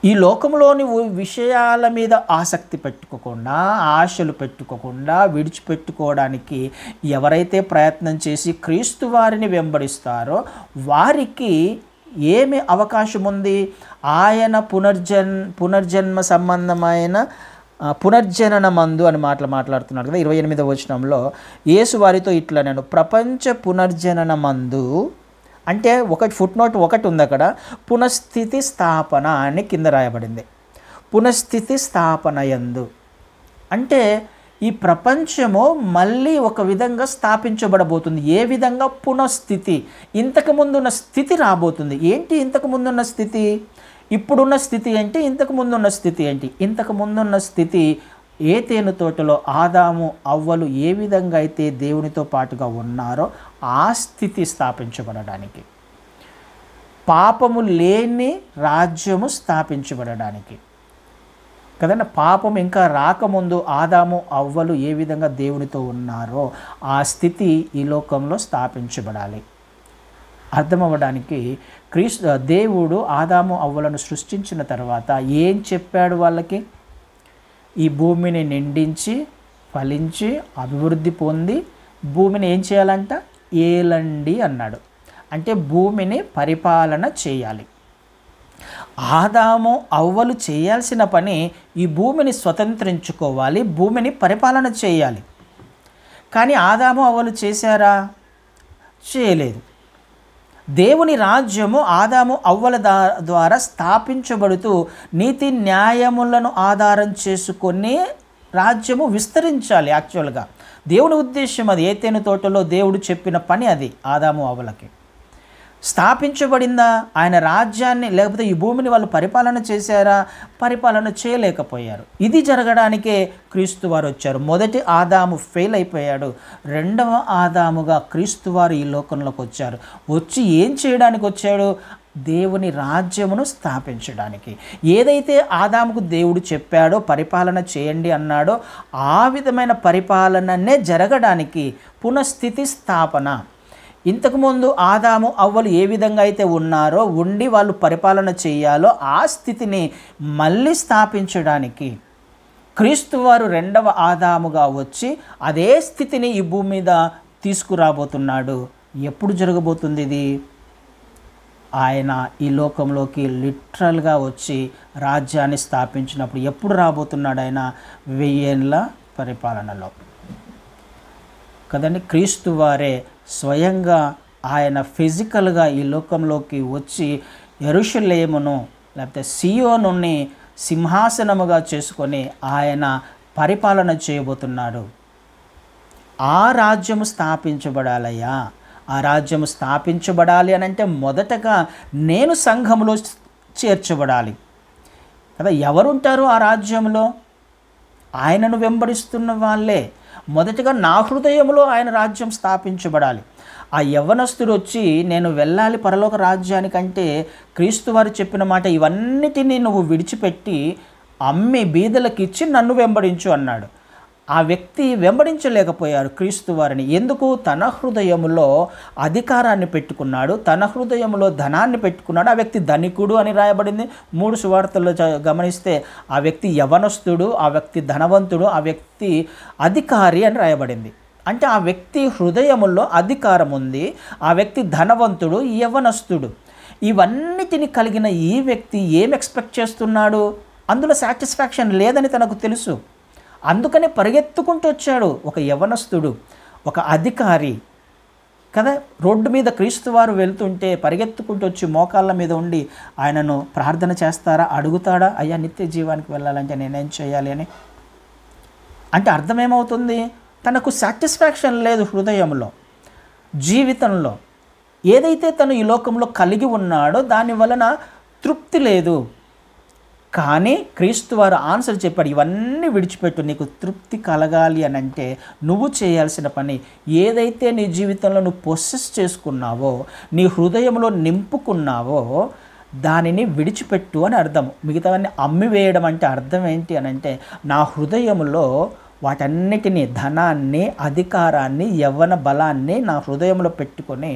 ఈ లోకంలోని విషయాల మీద ఆసక్తి పెట్టుకోకుండా, ఆశలు పెట్టుకోకుండా విడిచిపెట్టుకోవడానికి ఎవరైతే ప్రయత్నం చేసి క్రీస్తు వారిని వెంబడిస్తారో వారికి ఏమి అవకాశం ఉంది? ఆయన పునర్జన్మ సంబంధమైన పునర్జననమందు అని మాట్లాడుతున్నాడు కదా. 28వ వచనంలో యేసు వారితో ఇట్లా, నేను ప్రపంచ పునర్జననమందు అంటే ఫుట్ నోట్ 1 ఉంది అక్కడ, పునఃస్థితి స్థాపన అని కింద రాయబడింది. పునఃస్థితి స్థాపన యందు అంటే ఈ ప్రపంచము మళ్ళీ ఒక విధంగా స్థాపించబడబోతుంది. ఏ విధంగా? పునఃస్థితి. ఇంతకుముందున్న స్థితి రాబోతుంది. ఏంటి ఇంతకు ముందున్న స్థితి? ఇప్పుడున్న స్థితి ఏంటి? ఇంతకు ముందున్న స్థితి ఏంటి? ఇంతకు ముందున్న స్థితి ఏదెను తోటలో ఆదాము అవ్వలు ఏ విధంగా అయితే దేవునితో పాటుగా ఉన్నారో ఆ స్థితి స్థాపించబడడానికి, పాపము లేని రాజ్యము స్థాపించబడడానికి కదండి. పాపం ఇంకా రాకముందు ఆదాము అవ్వలు ఏ విధంగా దేవునితో ఉన్నారో ఆ స్థితి ఈ లోకంలో స్థాపించబడాలి. అర్థమవ్వడానికి దేవుడు ఆదాము అవ్వలను సృష్టించిన తర్వాత ఏం చెప్పాడు వాళ్ళకి? ఈ భూమిని నిండించి ఫలించి అభివృద్ధి పొంది భూమిని ఏం చేయాలంట? ఏలండి అన్నాడు. అంటే భూమిని పరిపాలన చేయాలి. ఆదాము అవ్వలు చేయాల్సిన పని ఈ భూమిని స్వతంత్రించుకోవాలి, భూమిని పరిపాలన చేయాలి. కానీ ఆదాము అవ్వలు చేశారా? చేయలేదు. దేవుని రాజ్యము ఆదాము అవ్వల ద్వారా స్థాపించబడుతూ నీతి న్యాయములను ఆధారం చేసుకొని రాజ్యము విస్తరించాలి. యాక్చువల్గా దేవుని ఉద్దేశం అది. ఏదెను తోటలో దేవుడు చెప్పిన పని అది. ఆదాము అవ్వలకి స్థాపించబడిందా ఆయన రాజ్యాన్ని? లేకపోతే ఈ భూమిని వాళ్ళు పరిపాలన చేశారా? పరిపాలన చేయలేకపోయారు. ఇది జరగడానికే క్రీస్తు వారు వచ్చారు. మొదటి ఆదాము ఫెయిల్ అయిపోయాడు, రెండవ ఆదాముగా క్రీస్తు వారు ఈ లోకంలోకి వచ్చారు. వచ్చి ఏం చేయడానికి వచ్చాడు? దేవుని రాజ్యమును స్థాపించడానికి. ఏదైతే ఆదాముకు దేవుడు చెప్పాడో పరిపాలన చేయండి అన్నాడో ఆ విధమైన పరిపాలననే జరగడానికి పునఃస్థితి స్థాపన. ఇంతకుముందు ఆదాము అవ్వలు ఏ విధంగా అయితే ఉన్నారో ఉండి వాళ్ళు పరిపాలన చేయాలో ఆ స్థితిని మళ్ళీ స్థాపించడానికి క్రీస్తు వారు రెండవ ఆదాముగా వచ్చి అదే స్థితిని ఈ భూమి మీద తీసుకురాబోతున్నాడు. ఎప్పుడు జరగబోతుంది ఇది? ఆయన ఈ లోకంలోకి లిటరల్గా వచ్చి రాజ్యాన్ని స్థాపించినప్పుడు. ఎప్పుడు రాబోతున్నాడు ఆయన? 1000 ఏళ్ళ పరిపాలనలో కదండి. క్రీస్తు వారే స్వయంగా ఆయన ఫిజికల్గా ఈ లోకంలోకి వచ్చి యెరూషలేమును లేకపోతే సియోనుని సింహాసనముగా చేసుకొని ఆయన పరిపాలన చేయబోతున్నాడు. ఆ రాజ్యము స్థాపించబడాలయ్యా. ఆ రాజ్యము స్థాపించబడాలి అని అంటే మొదటగా నేను సంఘములో చేర్చబడాలి కదా. ఎవరుంటారు ఆ రాజ్యంలో? ఆయనను వెంబడిస్తున్న వాళ్ళే. మొదటగా నా హృదయంలో ఆయన రాజ్యం స్థాపించబడాలి. ఆ యవ్వనస్తుడు వచ్చి నేను వెళ్ళాలి పరలోక రాజ్యానికంటే క్రీస్తు వారు చెప్పిన మాట, ఇవన్నిటినీ నువ్వు విడిచిపెట్టి అమ్మి బీదలకు ఇచ్చి నన్ను వెంబడించు అన్నాడు. ఆ వ్యక్తి వెంబడించలేకపోయారు క్రీస్తు వారిని. ఎందుకు? తన హృదయములో అధికారాన్ని పెట్టుకున్నాడు, తన హృదయంలో ధనాన్ని పెట్టుకున్నాడు. ఆ వ్యక్తి ధనికుడు అని రాయబడింది 3 సువార్తల్లో గమనిస్తే. ఆ వ్యక్తి యవనస్తుడు, ఆ వ్యక్తి ధనవంతుడు, ఆ వ్యక్తి అధికారి అని రాయబడింది. అంటే ఆ వ్యక్తి హృదయములో అధికారం ఉంది, ఆ వ్యక్తి ధనవంతుడు, యవనస్తుడు. ఇవన్నిటిని కలిగిన ఈ వ్యక్తి ఏం ఎక్స్పెక్ట్ చేస్తున్నాడు? అందులో సాటిస్ఫాక్షన్ లేదని తనకు తెలుసు. అందుకని పరిగెత్తుకుంటూ వచ్చాడు ఒక యవనస్తుడు, ఒక అధికారి కదా. రోడ్డు మీద క్రీస్తు వారు వెళ్తుంటే పరిగెత్తుకుంటూ వచ్చి మోకాళ్ళ మీద ఉండి ఆయనను ప్రార్థన చేస్తారా, అడుగుతాడా, అయ్యా నిత్య జీవానికి వెళ్ళాలంటే నేనేం చేయాలి అని. అంటే అర్థమేమవుతుంది? తనకు సాటిస్ఫాక్షన్ లేదు హృదయంలో, జీవితంలో. ఏదైతే తను ఈ లోకంలో కలిగి ఉన్నాడో దాని వలన తృప్తి లేదు. కానీ క్రీస్తు వారు ఆన్సర్ చెప్పాడు, ఇవన్నీ విడిచిపెట్టు. నీకు తృప్తి కలగాలి అని అంటే నువ్వు చేయాల్సిన పని, ఏదైతే నీ జీవితంలో నువ్వు పొసెస్ చేసుకున్నావో, నీ హృదయంలో నింపుకున్నావో దానిని విడిచిపెట్టు అని అర్థం. మిగతావన్నీ అమ్మివేయడం అంటే అర్థం ఏంటి అని అంటే, నా హృదయంలో వాటన్నిటినీ, ధనాన్ని, అధికారాన్ని, యవ్వన బలాన్ని నా హృదయంలో పెట్టుకొని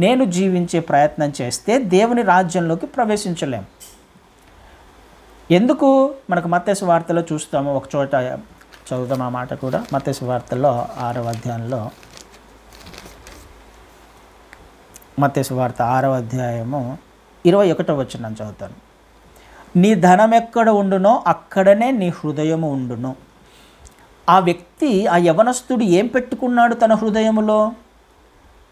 నేను జీవించే ప్రయత్నం చేస్తే దేవుని రాజ్యంలోకి ప్రవేశించలేం. ఎందుకు? మనకు మత్తయి సువార్తలో చూస్తాము. ఒక చోట చదువుదాం ఆ మాట కూడా. మత్తయి సువార్తలో 6వ అధ్యాయంలో, మత్తయి సువార్త 6వ అధ్యాయము 21వ వచనం చదువుతాను. నీ ధనం ఎక్కడ ఉండునో అక్కడనే నీ హృదయము ఉండును. ఆ వ్యక్తి, ఆ యవనస్తుడు ఏం పెట్టుకున్నాడు తన హృదయములో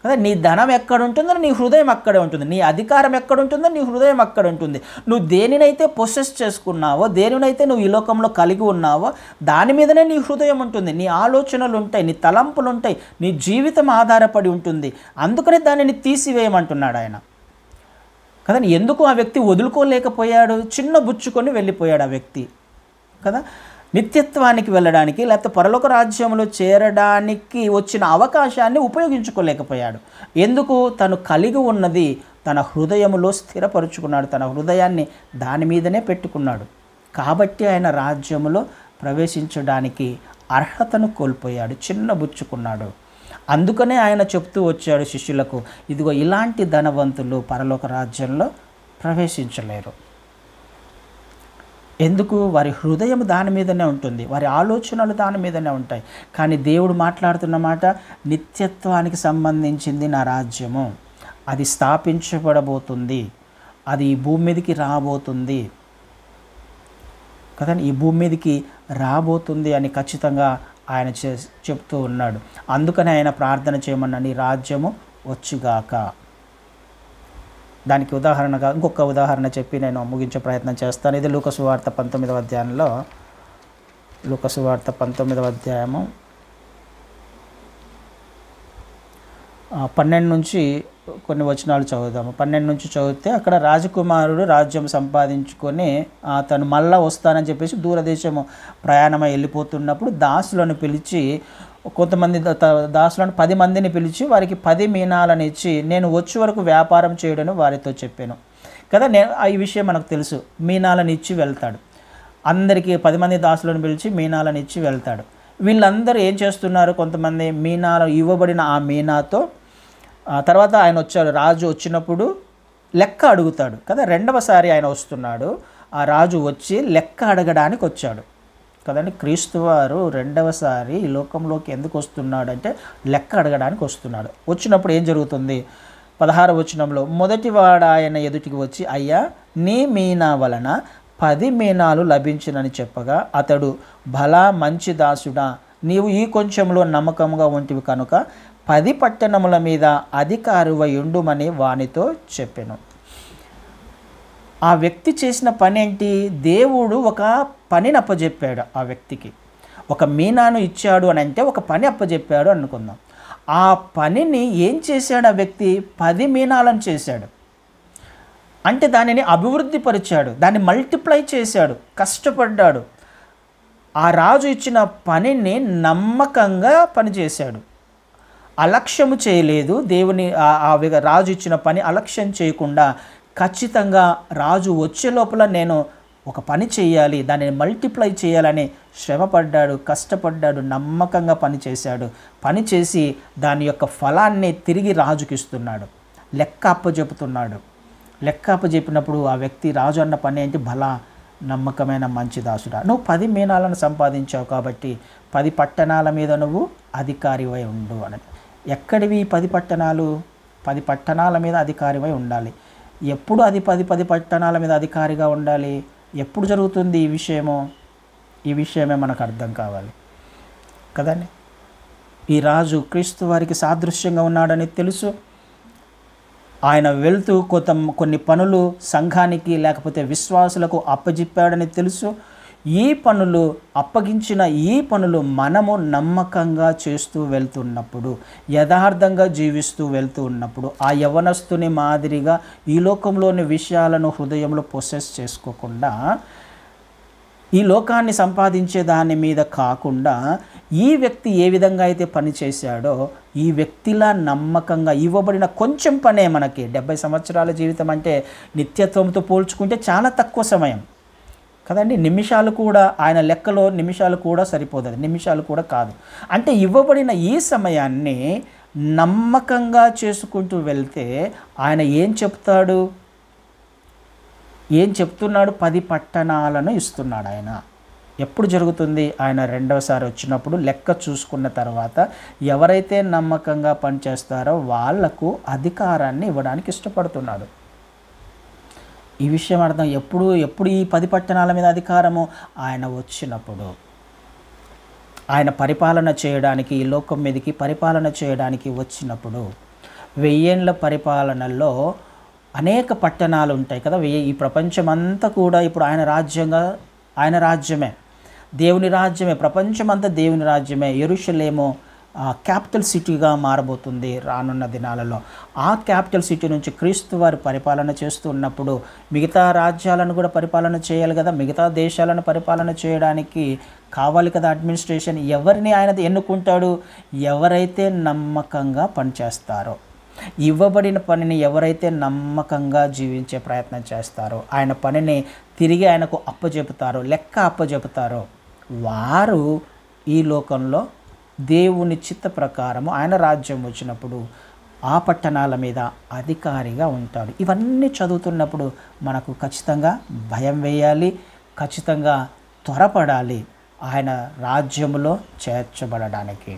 కదా? నీ ధనం ఎక్కడ ఉంటుందో నీ హృదయం అక్కడే ఉంటుంది, నీ అధికారం ఎక్కడ ఉంటుందో నీ హృదయం అక్కడ ఉంటుంది. నువ్వు దేనినైతే పొసెస్ చేసుకున్నావో, దేనినైతే నువ్వు ఈ లోకంలో కలిగి ఉన్నావో దాని మీదనే నీ హృదయం ఉంటుంది, నీ ఆలోచనలు ఉంటాయి, నీ తలంపులు ఉంటాయి, నీ జీవితం ఆధారపడి ఉంటుంది. అందుకనే దానిని తీసివేయమంటున్నాడు ఆయన కదా. ఎందుకు ఆ వ్యక్తి వదులుకోలేకపోయాడు? చిన్న బుచ్చుకొని వెళ్ళిపోయాడు ఆ వ్యక్తి కదా. నిత్యత్వానికి వెళ్ళడానికి లేకపోతే పరలోక రాజ్యంలో చేరడానికి వచ్చిన అవకాశాన్ని ఉపయోగించుకోలేకపోయాడు. ఎందుకు? తను కలిగి ఉన్నది తన హృదయములో స్థిరపరుచుకున్నాడు, తన హృదయాన్ని దాని మీదనే పెట్టుకున్నాడు. కాబట్టి ఆయన రాజ్యములో ప్రవేశించడానికి అర్హతను కోల్పోయాడు, చిన్నబుచ్చుకున్నాడు. అందుకనే ఆయన చెప్తూ వచ్చాడు శిష్యులకు, ఇదిగో ఇలాంటి ధనవంతులు పరలోక రాజ్యంలో ప్రవేశించలేరు. ఎందుకు? వారి హృదయం దాని మీదనే ఉంటుంది, వారి ఆలోచనలు దాని మీదనే ఉంటాయి. కానీ దేవుడు మాట్లాడుతున్న మాట, నిత్యత్వానికి సంబంధించింది నా రాజ్యము, అది స్థాపించబడబోతుంది, అది ఈ భూమి మీదకి రాబోతుంది కదండి. ఈ భూమి మీదకి రాబోతుంది అని ఖచ్చితంగా ఆయన చెప్తూ ఉన్నాడు. అందుకని ఆయన ప్రార్థన చేయమన్నా, నీ రాజ్యము వచ్చుగాక. దానికి ఉదాహరణగా ఇంకొక ఉదాహరణ చెప్పి నేను ముగించే ప్రయత్నం చేస్తాను. ఇది లూకా సువార్త 19వ అధ్యాయంలో, లూకా సువార్త 19వ అధ్యాయము 12 నుంచి కొన్ని వచనాలు చదువుదాము. 12 నుంచి చదివితే అక్కడ రాజకుమారుడు రాజ్యం సంపాదించుకొని తను మళ్ళా వస్తానని చెప్పేసి దూరదేశము ప్రయాణమై వెళ్ళిపోతున్నప్పుడు దాసులను పిలిచి, కొంతమంది దాసులను 10 మందిని పిలిచి వారికి 10 మీనాలను ఇచ్చి, నేను వచ్చే వరకు వ్యాపారం చేయడని వారితో చెప్పాను కదా. ఈ విషయం మనకు తెలుసు. మీనాలను ఇచ్చి వెళ్తాడు, అందరికీ 10 మంది దాసులను పిలిచి మీనాలను ఇచ్చి వెళ్తాడు. వీళ్ళందరూ ఏం చేస్తున్నారు? కొంతమంది మీనాలు ఇవ్వబడిన ఆ మీనాతో తర్వాత ఆయన వచ్చాడు, రాజు వచ్చినప్పుడు లెక్క అడుగుతాడు కదా. రెండవసారి ఆయన వస్తున్నాడు, ఆ రాజు వచ్చి లెక్క అడగడానికి వచ్చాడు కదండి. క్రీస్తు వారు రెండవసారి ఈ లోకంలోకి ఎందుకు వస్తున్నాడంటే లెక్క అడగడానికి వస్తున్నాడు. వచ్చినప్పుడు ఏం జరుగుతుంది? 16వ వచనంలో, మొదటివాడు ఆయన ఎదుటికి వచ్చి, అయ్యా నీ మీనా వలన 10 మీనాలు లభించినని చెప్పగా అతడు, భలా మంచి దాసుడా, నీవు ఈ కొంచెంలో నమ్మకంగా ఉంటివి కనుక 10 పట్టణముల మీద అధికారివై ఉండుమని వానితో చెప్పెను. ఆ వ్యక్తి చేసిన పని ఏంటి? దేవుడు ఒక పనిని అప్పజెప్పాడు ఆ వ్యక్తికి. ఒక మీనాను ఇచ్చాడు అని అంటే ఒక పని అప్పజెప్పాడు అనుకుందాం. ఆ పనిని ఏం చేశాడు ఆ వ్యక్తి? 10 మీనాలను చేశాడు. అంటే దానిని అభివృద్ధి పరిచాడు, దాన్ని మల్టిప్లై చేశాడు, కష్టపడ్డాడు. ఆ రాజు ఇచ్చిన పనిని నమ్మకంగా పనిచేశాడు, అలక్ష్యము చేయలేదు. దేవుని రాజు ఇచ్చిన పని అలక్ష్యం చేయకుండా ఖచ్చితంగా రాజు వచ్చే లోపల నేను ఒక పని చేయాలి, దానిని మల్టిప్లై చేయాలని శ్రమపడ్డాడు, కష్టపడ్డాడు, నమ్మకంగా పనిచేశాడు. పనిచేసి దాని యొక్క ఫలాన్ని తిరిగి రాజుకి ఇస్తున్నాడు, లెక్క అప్పచెపుతున్నాడు. లెక్క అప్పచెప్పినప్పుడు ఆ వ్యక్తి, రాజు అన్న పని ఏంటి? బలా నమ్మకమైన మంచి దాసుడా, నువ్వు 10 మీనాలను సంపాదించావు కాబట్టి 10 పట్టణాల మీద నువ్వు అధికారివై ఉండు అని. ఎక్కడివి 10 పట్టణాలు? 10 పట్టణాల మీద అధికారివై ఉండాలి. ఎప్పుడు అది 10 పట్టణాల మీద అధికారిగా ఉండాలి? ఎప్పుడు జరుగుతుంది ఈ విషయము? ఈ విషయమే మనకు అర్థం కావాలి కదండి. ఈ రాజు క్రీస్తు వారికి సాదృశ్యంగా ఉన్నాడని తెలుసు. ఆయన వెళ్తూ కొన్ని పనులు సంఘానికి లేకపోతే విశ్వాసులకు అప్పజిప్పాడని తెలుసు. ఈ పనులు అప్పగించిన ఈ పనులు మనము నమ్మకంగా చేస్తూ వెళ్తున్నప్పుడు, యథార్థంగా జీవిస్తూ వెళ్తూ ఉన్నప్పుడు, ఆ యవనస్తుని మాదిరిగా ఈ లోకంలోని విషయాలను హృదయంలో పొసెస్ చేసుకోకుండా, ఈ లోకాన్ని సంపాదించే దాని మీద కాకుండా, ఈ వ్యక్తి ఏ విధంగా అయితే పని చేశాడో ఈ వ్యక్తిలా నమ్మకంగా ఇవ్వబడిన కొంచెం పనే మనకి 70 సంవత్సరాల జీవితం అంటే నిత్యత్వంతో పోల్చుకుంటే చాలా తక్కువ సమయం కదండి. నిమిషాలు కూడా ఆయన లెక్కలో నిమిషాలు కూడా సరిపోతుంది, నిమిషాలు కూడా కాదు. అంటే ఇవ్వబడిన ఈ సమయాన్ని నమ్మకంగా చేసుకుంటూ వెళ్తే ఆయన ఏం చెప్తున్నాడు? 10 పట్టణాలను ఇస్తున్నాడు ఆయన. ఎప్పుడు జరుగుతుంది? ఆయన రెండవసారి వచ్చినప్పుడు లెక్క చూసుకున్న తర్వాత ఎవరైతే నమ్మకంగా పనిచేస్తారో వాళ్లకు అధికారాన్ని ఇవ్వడానికి ఇష్టపడుతున్నాడు. ఈ విషయం అర్థం. ఎప్పుడు ఈ 10 పట్టణాల మీద అధికారము? ఆయన వచ్చినప్పుడు, ఆయన పరిపాలన చేయడానికి, ఈ లోకం మీదకి పరిపాలన చేయడానికి వచ్చినప్పుడు. 1000 ఏళ్ల పరిపాలనలో అనేక పట్టణాలు ఉంటాయి కదా. ఈ ప్రపంచమంతా కూడా ఇప్పుడు ఆయన రాజ్యమే, దేవుని రాజ్యమే. ప్రపంచమంతా దేవుని రాజ్యమే. యెరూషలేము క్యాపిటల్ సిటీగా మారబోతుంది రానున్న దినాలలో. ఆ క్యాపిటల్ సిటీ నుంచి క్రీస్తు వారు పరిపాలన చేస్తూ ఉన్నప్పుడు మిగతా రాజ్యాలను కూడా పరిపాలన చేయాలి కదా, మిగతా దేశాలను పరిపాలన చేయడానికి కావాలి కదా అడ్మినిస్ట్రేషన్. ఎవరిని ఆయన ఎన్నుకుంటాడు? ఎవరైతే నమ్మకంగా పనిచేస్తారో, ఇవ్వబడిన పనిని ఎవరైతే నమ్మకంగా జీవించే ప్రయత్నం చేస్తారో, ఆయన పనిని తిరిగి ఆయనకు అప్పచెపుతారో, లెక్క అప్పచెపుతారో, వారు ఈ లోకంలో దేవుని చిత్త ప్రకారము ఆయన రాజ్యం వచ్చినప్పుడు ఆ పట్టణాల మీద అధికారిగా ఉంటాడు. ఇవన్నీ చదువుతున్నప్పుడు మనకు ఖచ్చితంగా భయం వేయాలి, ఖచ్చితంగా త్వరపడాలి ఆయన రాజ్యములో చేర్చబడడానికి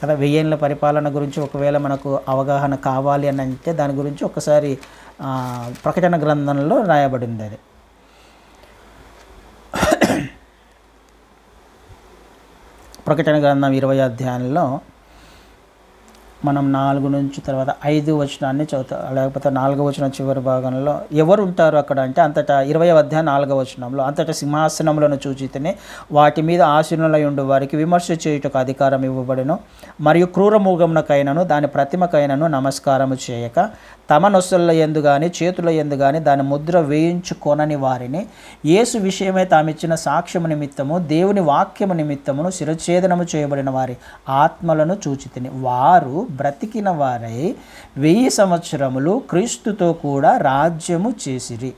కదా. 1000 ఏళ్ల పరిపాలన గురించి ఒకవేళ మనకు అవగాహన కావాలి అని అంటే దాని గురించి ఒకసారి ప్రకటన గ్రంథంలో రాయబడింది. అది ప్రకటన గ్రంథం 20వ అధ్యాయంలో మనం 4 నుంచి తర్వాత 5 వచనాన్ని చదువుతా, లేకపోతే 4వ వచనం చివరి భాగంలో ఎవరు ఉంటారు అక్కడ అంటే, అంతటా 20వ అధ్యాయం 4వ వచనంలో, అంతటా సింహాసనములను చూచితేనే వాటి మీద ఆసీనులై ఉండు వారికి విమర్శ చేయుటకు అధికారం ఇవ్వబడెను. మరియు క్రూరమృగమునకైనను దాని ప్రతిమకైనను నమస్కారము చేయక తమ నొసళ్ళ యందు గాని చేతుల యందు గాని దాని ముద్ర వేయించుకొనని వారిని యేసు విషయమై తామిచ్చిన సాక్ష్యము నిమిత్తము దేవుని వాక్యము నిమిత్తమును శిరఛేదనము చేయబడిన వారి ఆత్మలను చూచితిని. వారు బ్రతికిన వారై 1000 సంవత్సరములు క్రీస్తుతో కూడా రాజ్యము చేసిరి.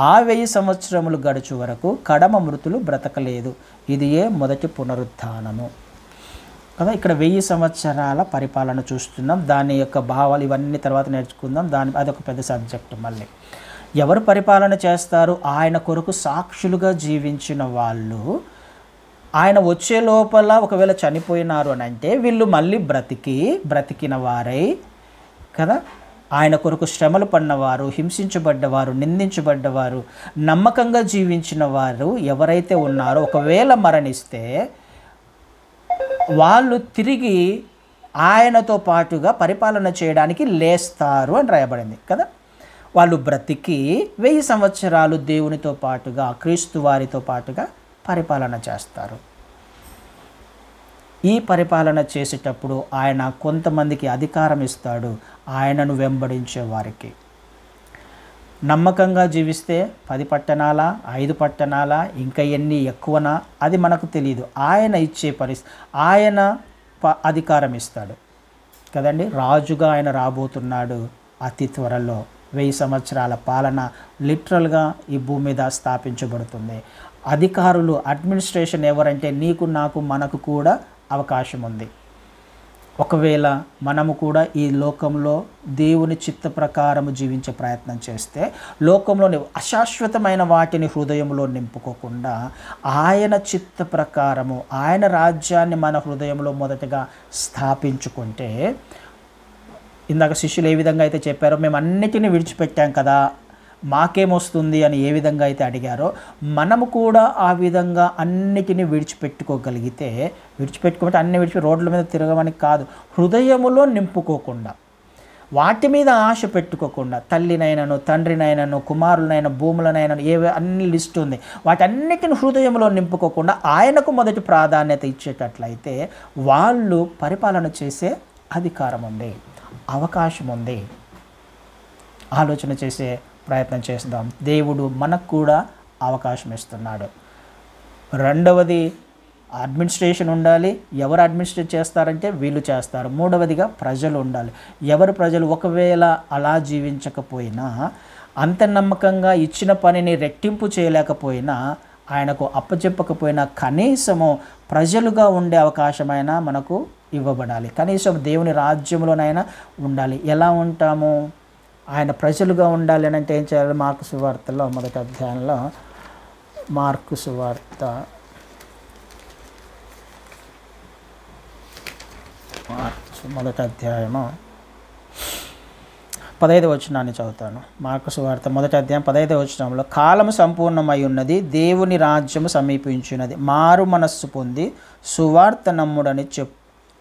ఆ 1000 సంవత్సరములు గడుచు వరకు కడమ మృతులు బ్రతకలేదు. ఇదియే మొదటి పునరుత్థానము కదా. ఇక్కడ 1000 సంవత్సరాల పరిపాలన చూస్తున్నాం. దాని యొక్క భావాలు ఇవన్నీ తర్వాత నేర్చుకుందాం. అదొక పెద్ద సబ్జెక్టు. మళ్ళీ ఎవరు పరిపాలన చేస్తారు? ఆయన కొరకు సాక్షులుగా జీవించిన వాళ్ళు ఆయన వచ్చే లోపల ఒకవేళ చనిపోయినారు అని అంటే వీళ్ళు మళ్ళీ బ్రతికిన వారై కదా, ఆయన కొరకు శ్రమలు పడినవారు, హింసించబడ్డవారు, నిందించబడ్డవారు, నమ్మకంగా జీవించిన వారు ఎవరైతే ఉన్నారో ఒకవేళ మరణిస్తే వాళ్ళు తిరిగి ఆయనతో పాటుగా పరిపాలన చేయడానికి లేస్తారు అని రాయబడింది కదా. వాళ్ళు బ్రతికి 1000 సంవత్సరాలు దేవునితో పాటుగా, క్రీస్తు వారితో పాటుగా పరిపాలన చేస్తారు. ఈ పరిపాలన చేసేటప్పుడు ఆయన కొంతమందికి అధికారం ఇస్తాడు, ఆయనను వెంబడించే వారికి. నమ్మకంగా జీవిస్తే 10 పట్టణాలా, 5 పట్టణాలా, ఇంకా ఎన్ని ఎక్కువనా అది మనకు తెలియదు. ఆయన ఇచ్చే ఆయన అధికారం ఇస్తాడు కదండి. రాజుగా ఆయన రాబోతున్నాడు అతి త్వరలో. 1000 సంవత్సరాల పాలన లిటరల్గా ఈ భూమి మీద స్థాపించబడుతుంది. అధికారులు, అడ్మినిస్ట్రేషన్ ఎవరంటే నీకు, నాకు, మనకు కూడా అవకాశం ఉంది. ఒకవేళ మనము కూడా ఈ లోకంలో దేవుని చిత్త ప్రకారము జీవించే ప్రయత్నం చేస్తే, లోకంలోని అశాశ్వతమైన వాటిని హృదయంలో నింపుకోకుండా ఆయన చిత్త ప్రకారము ఆయన రాజ్యాన్ని మన హృదయంలో మొదటగా స్థాపించుకుంటే, ఇందాక శిష్యులు ఏ విధంగా అయితే చెప్పారో మేము అన్నిటినీ విడిచిపెట్టాం కదా, మాకేమొస్తుంది అని ఏ విధంగా అయితే అడిగారో, మనము కూడా ఆ విధంగా అన్నిటినీ విడిచిపెట్టుకోగలిగితే, విడిచిపెట్టుకుంటే అన్ని రోడ్ల మీద తిరగమని కాదు, హృదయములో నింపుకోకుండా, వాటి మీద ఆశ పెట్టుకోకుండా, తల్లినైనను, తండ్రినైనను, కుమారులనైనా, భూములనైనా, ఏవే అన్ని లిస్ట్ ఉంది, వాటన్నిటిని హృదయంలో నింపుకోకుండా ఆయనకు మొదటి ప్రాధాన్యత ఇచ్చేటట్లయితే వాళ్ళు పరిపాలన చేసే అధికారం ఉంది, అవకాశం ఉంది. ఆలోచన చేసే ప్రయత్నం చేద్దాం. దేవుడు మనకు కూడా అవకాశం ఇస్తున్నాడు. రెండవది అడ్మినిస్ట్రేషన్ ఉండాలి. ఎవరు అడ్మినిస్ట్రేట్ చేస్తారంటే వీళ్ళు చేస్తారు. మూడవదిగా ప్రజలు ఉండాలి. ఎవరు ప్రజలు ఒకవేళ అలా జీవించకపోయినా, అంత నమ్మకంగా ఇచ్చిన పనిని రెట్టింపు చేయలేకపోయినా, ఆయనకు అప్పచెప్పకపోయినా, కనీసము ప్రజలుగా ఉండే అవకాశమైనా మనకు ఇవ్వబడాలి. కనీసం దేవుని రాజ్యంలోనైనా ఉండాలి. ఎలా ఉంటాము? ఆయన ప్రజలుగా ఉండాలి అని అంటే ఏం చేయాలి? మార్కు సువార్తలో మొదటి అధ్యాయంలో, మార్కు సువార్త మొదటి అధ్యాయము 15వ వచనాన్ని చదువుతాను. మార్కు సువార్త మొదటి అధ్యాయం 15వ వచనంలో, కాలము సంపూర్ణమై ఉన్నది, దేవుని రాజ్యము సమీపించినది, మారు మనస్సు పొంది సువార్త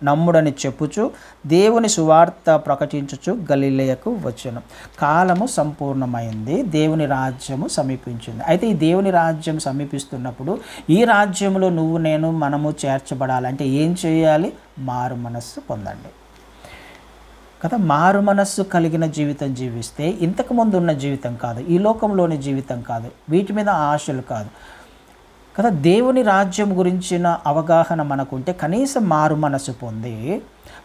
నమ్ముడని చెప్పుచు దేవుని సువార్త ప్రకటించుచు గలిలయకు వచ్చెను. కాలము సంపూర్ణమైంది, దేవుని రాజ్యము సమీపించింది. అయితే ఈ దేవుని రాజ్యం సమీపిస్తున్నప్పుడు ఈ రాజ్యంలో నువ్వు, నేను, మనము చేర్చబడాలంటే ఏం చేయాలి? మారు మనస్సు పొందండి కదా. మారు మనస్సు కలిగిన జీవితం జీవిస్తే ఇంతకుముందు ఉన్న జీవితం కాదు, ఈ లోకంలోని జీవితం కాదు, వీటి మీద ఆశలు కాదు కదా. దేవుని రాజ్యం గురించిన అవగాహన మనకుంటే కనీసం మారు మనసు పొంది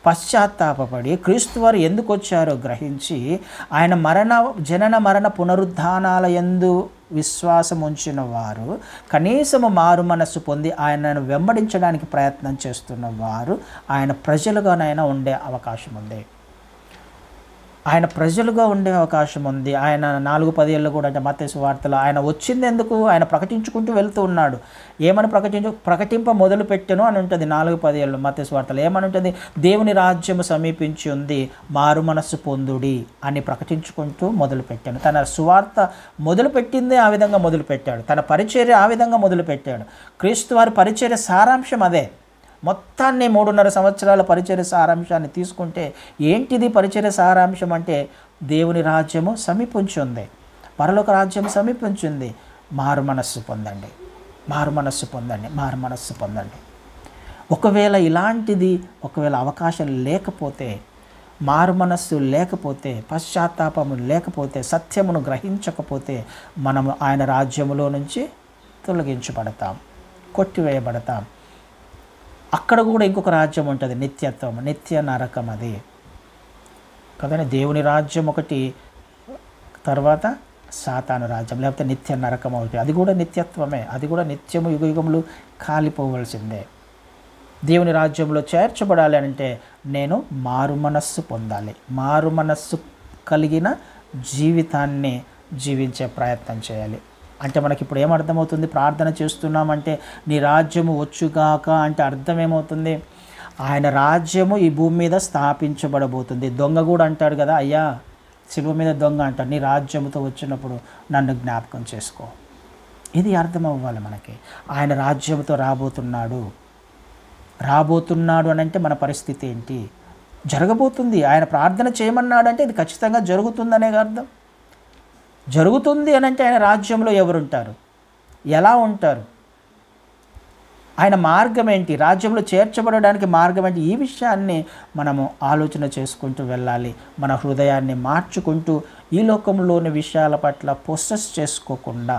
పశ్చాత్తాపడి క్రీస్తు వారు ఎందుకు వచ్చారో గ్రహించి ఆయన జనన మరణ పునరుద్ధానాల యందు విశ్వాసం ఉంచిన వారు, కనీసము మారు మనస్సు పొంది ఆయనను వెంబడించడానికి ప్రయత్నం చేస్తున్న వారు ఆయన ప్రజలుగానైనా ఉండే అవకాశం ఉంది. ఆయన ప్రజలుగా ఉండే అవకాశం ఉంది. ఆయన 4:10 కూడా అంటే మత్తయి సువార్తలో ఆయన వచ్చింది ఎందుకు? ఆయన ప్రకటించుకుంటూ వెళ్తూ ఉన్నాడు. ఏమని ప్రకటింప మొదలు పెట్టెను అని ఉంటుంది 4:10 మత్తయి సువార్తలో. ఏమని ఉంటుంది? దేవుని రాజ్యము సమీపించి ఉంది, మారు మనస్సు పొందుడి అని ప్రకటించుకుంటూ మొదలుపెట్టాను. తన సువార్త మొదలుపెట్టిందే ఆ విధంగా మొదలుపెట్టాడు. తన పరిచర్య ఆ విధంగా మొదలుపెట్టాడు. క్రీస్తు వారి పరిచర్య సారాంశం అదే. మొత్తాన్ని 3.5 సంవత్సరాల పరిచర్య సారాంశాన్ని తీసుకుంటే ఏంటిది పరిచర్య సారాంశం అంటే, దేవుని రాజ్యము సమీపించింది, పరలోక రాజ్యం సమీపించింది, మారు మనస్సు పొందండి, మారు మనస్సు పొందండి, మారు మనస్సు పొందండి. ఒకవేళ ఇలాంటిది అవకాశం లేకపోతే, మారు మనస్సు లేకపోతే, పశ్చాత్తాపము లేకపోతే, సత్యమును గ్రహించకపోతే మనము ఆయన రాజ్యములో నుంచి తొలగించబడతాం, కొట్టివేయబడతాం. అక్కడ కూడా ఇంకొక రాజ్యం ఉంటుంది, నిత్యత్వం, నిత్య నరకం. అది కదండి. దేవుని రాజ్యం ఒకటి, తర్వాత సాతాను రాజ్యం లేకపోతే నిత్య నరకం ఒకటి. అది కూడా నిత్యత్వమే, అది కూడా నిత్యము యుగములు కాలిపోవలసిందే. దేవుని రాజ్యంలో చేర్చబడాలి అంటే నేను మారు మనస్సు పొందాలి, మారు మనస్సు కలిగిన జీవితాన్ని జీవించే ప్రయత్నం చేయాలి. అంటే మనకి ఇప్పుడు ఏమర్థమవుతుంది? ప్రార్థన చేస్తున్నామంటే నీ రాజ్యము వచ్చుగాక అంటే అర్థం ఏమవుతుంది? ఆయన రాజ్యము ఈ భూమి మీద స్థాపించబడబోతుంది. దొంగ కూడా అంటాడు కదా, అయ్యా శిలువ మీద దొంగ అంటాడు, నీ రాజ్యముతో వచ్చినప్పుడు నన్ను జ్ఞాపకం చేసుకో. ఇది అర్థం అవ్వాలి మనకి. ఆయన రాజ్యంతో రాబోతున్నాడు అని అంటే మన పరిస్థితి ఏంటి? జరగబోతుంది. ఆయన ప్రార్థన చేయమన్నాడు అంటే ఇది ఖచ్చితంగా జరుగుతుందనే అర్థం. జరుగుతుంది అని అంటే ఆయన రాజ్యంలో ఎవరుంటారు, ఎలా ఉంటారు, ఆయన మార్గం ఏంటి, రాజ్యంలో చేర్చబడడానికి మార్గం ఏంటి, ఈ విషయాన్ని మనము ఆలోచన చేసుకుంటూ వెళ్ళాలి. మన హృదయాన్ని మార్చుకుంటూ ఈ లోకంలోని విషయాల పట్ల పొసెస్ చేసుకోకుండా,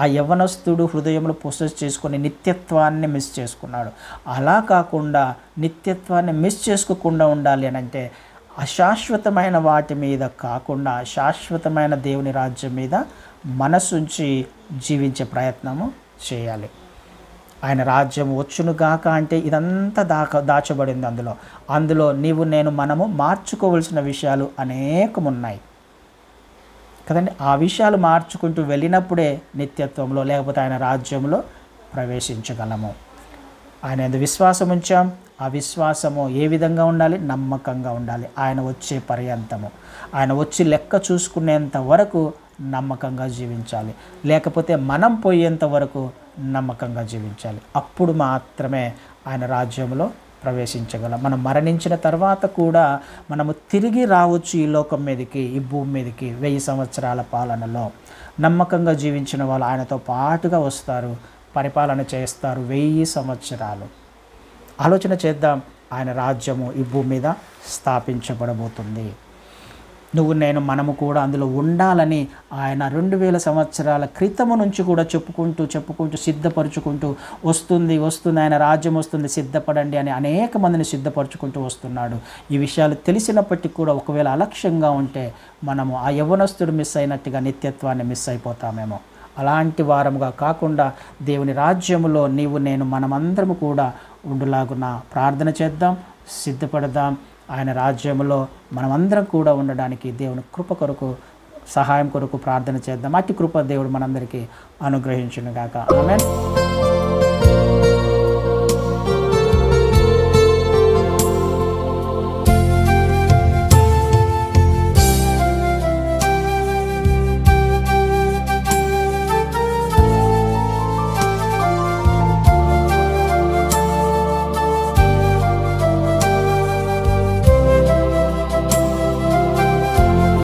ఆ యవ్వనస్తుడు హృదయంలో పొసెస్ చేసుకొని నిత్యత్వాన్ని మిస్ చేసుకున్నాడు. అలా కాకుండా నిత్యత్వాన్ని మిస్ చేసుకోకుండా ఉండాలి అని అంటే అశాశ్వతమైన వాటి మీద కాకుండా శాశ్వతమైన దేవుని రాజ్యం మీద మనసుంచి జీవించే ప్రయత్నము చేయాలి. ఆయన రాజ్యం వచ్చునుగాక అంటే ఇదంతా దాచబడింది అందులో నీవు నేను మనము మార్చుకోవలసిన విషయాలు అనేకం ఉన్నాయి కదండి. ఆ విషయాలు మార్చుకుంటూ వెళ్ళినప్పుడే నిత్యత్వంలో లేకపోతే ఆయన రాజ్యంలో ప్రవేశించగలము. ఆయన యందు విశ్వాసం ఉంచాం. ఆ విశ్వాసము ఏ విధంగా ఉండాలి? నమ్మకంగా ఉండాలి. ఆయన వచ్చే పర్యంతము, ఆయన వచ్చి లెక్క చూసుకునేంత వరకు నమ్మకంగా జీవించాలి. లేకపోతే మనం పోయేంత వరకు నమ్మకంగా జీవించాలి. అప్పుడు మాత్రమే ఆయన రాజ్యంలో ప్రవేశించగలం. మనం మరణించిన తర్వాత కూడా మనము తిరిగి రావచ్చు ఈ లోకం మీదకి, ఈ భూమి మీదకి. 1000 సంవత్సరాల పాలనలో నమ్మకంగా జీవించిన వాళ్ళు ఆయనతో పాటుగా వస్తారు, పరిపాలన చేస్తారు 1000 సంవత్సరాలు. ఆలోచన చేద్దాం. ఆయన రాజ్యము ఈ భూమి మీద స్థాపించబడబోతుంది. నువ్వు నేను మనము కూడా అందులో ఉండాలని ఆయన 2000 సంవత్సరాల క్రితము నుంచి కూడా చెప్పుకుంటూ సిద్ధపరచుకుంటూ వస్తుంది. ఆయన రాజ్యం వస్తుంది, సిద్ధపడండి అని అనేక మందిని సిద్ధపరచుకుంటూ వస్తున్నాడు. ఈ విషయాలు తెలిసినప్పటికీ కూడా ఒకవేళ అలక్ష్యంగా ఉంటే మనము ఆ యవ్వనస్తుడు మిస్ అయినట్టుగా నిత్యత్వాన్ని మిస్ అయిపోతామేమో. అలాంటి వారముగా కాకుండా దేవుని రాజ్యములో నీవు నేను మనమందరము కూడా ఉండులాగున ప్రార్థన చేద్దాం, సిద్ధపడదాం. ఆయన రాజ్యంలో మనమందరం కూడా ఉండడానికి దేవుని కృప కొరకు, సహాయం కొరకు ప్రార్థన చేద్దాం. అట్టి కృప దేవుడు మనందరికీ అనుగ్రహించును గాక. ఆమేన్.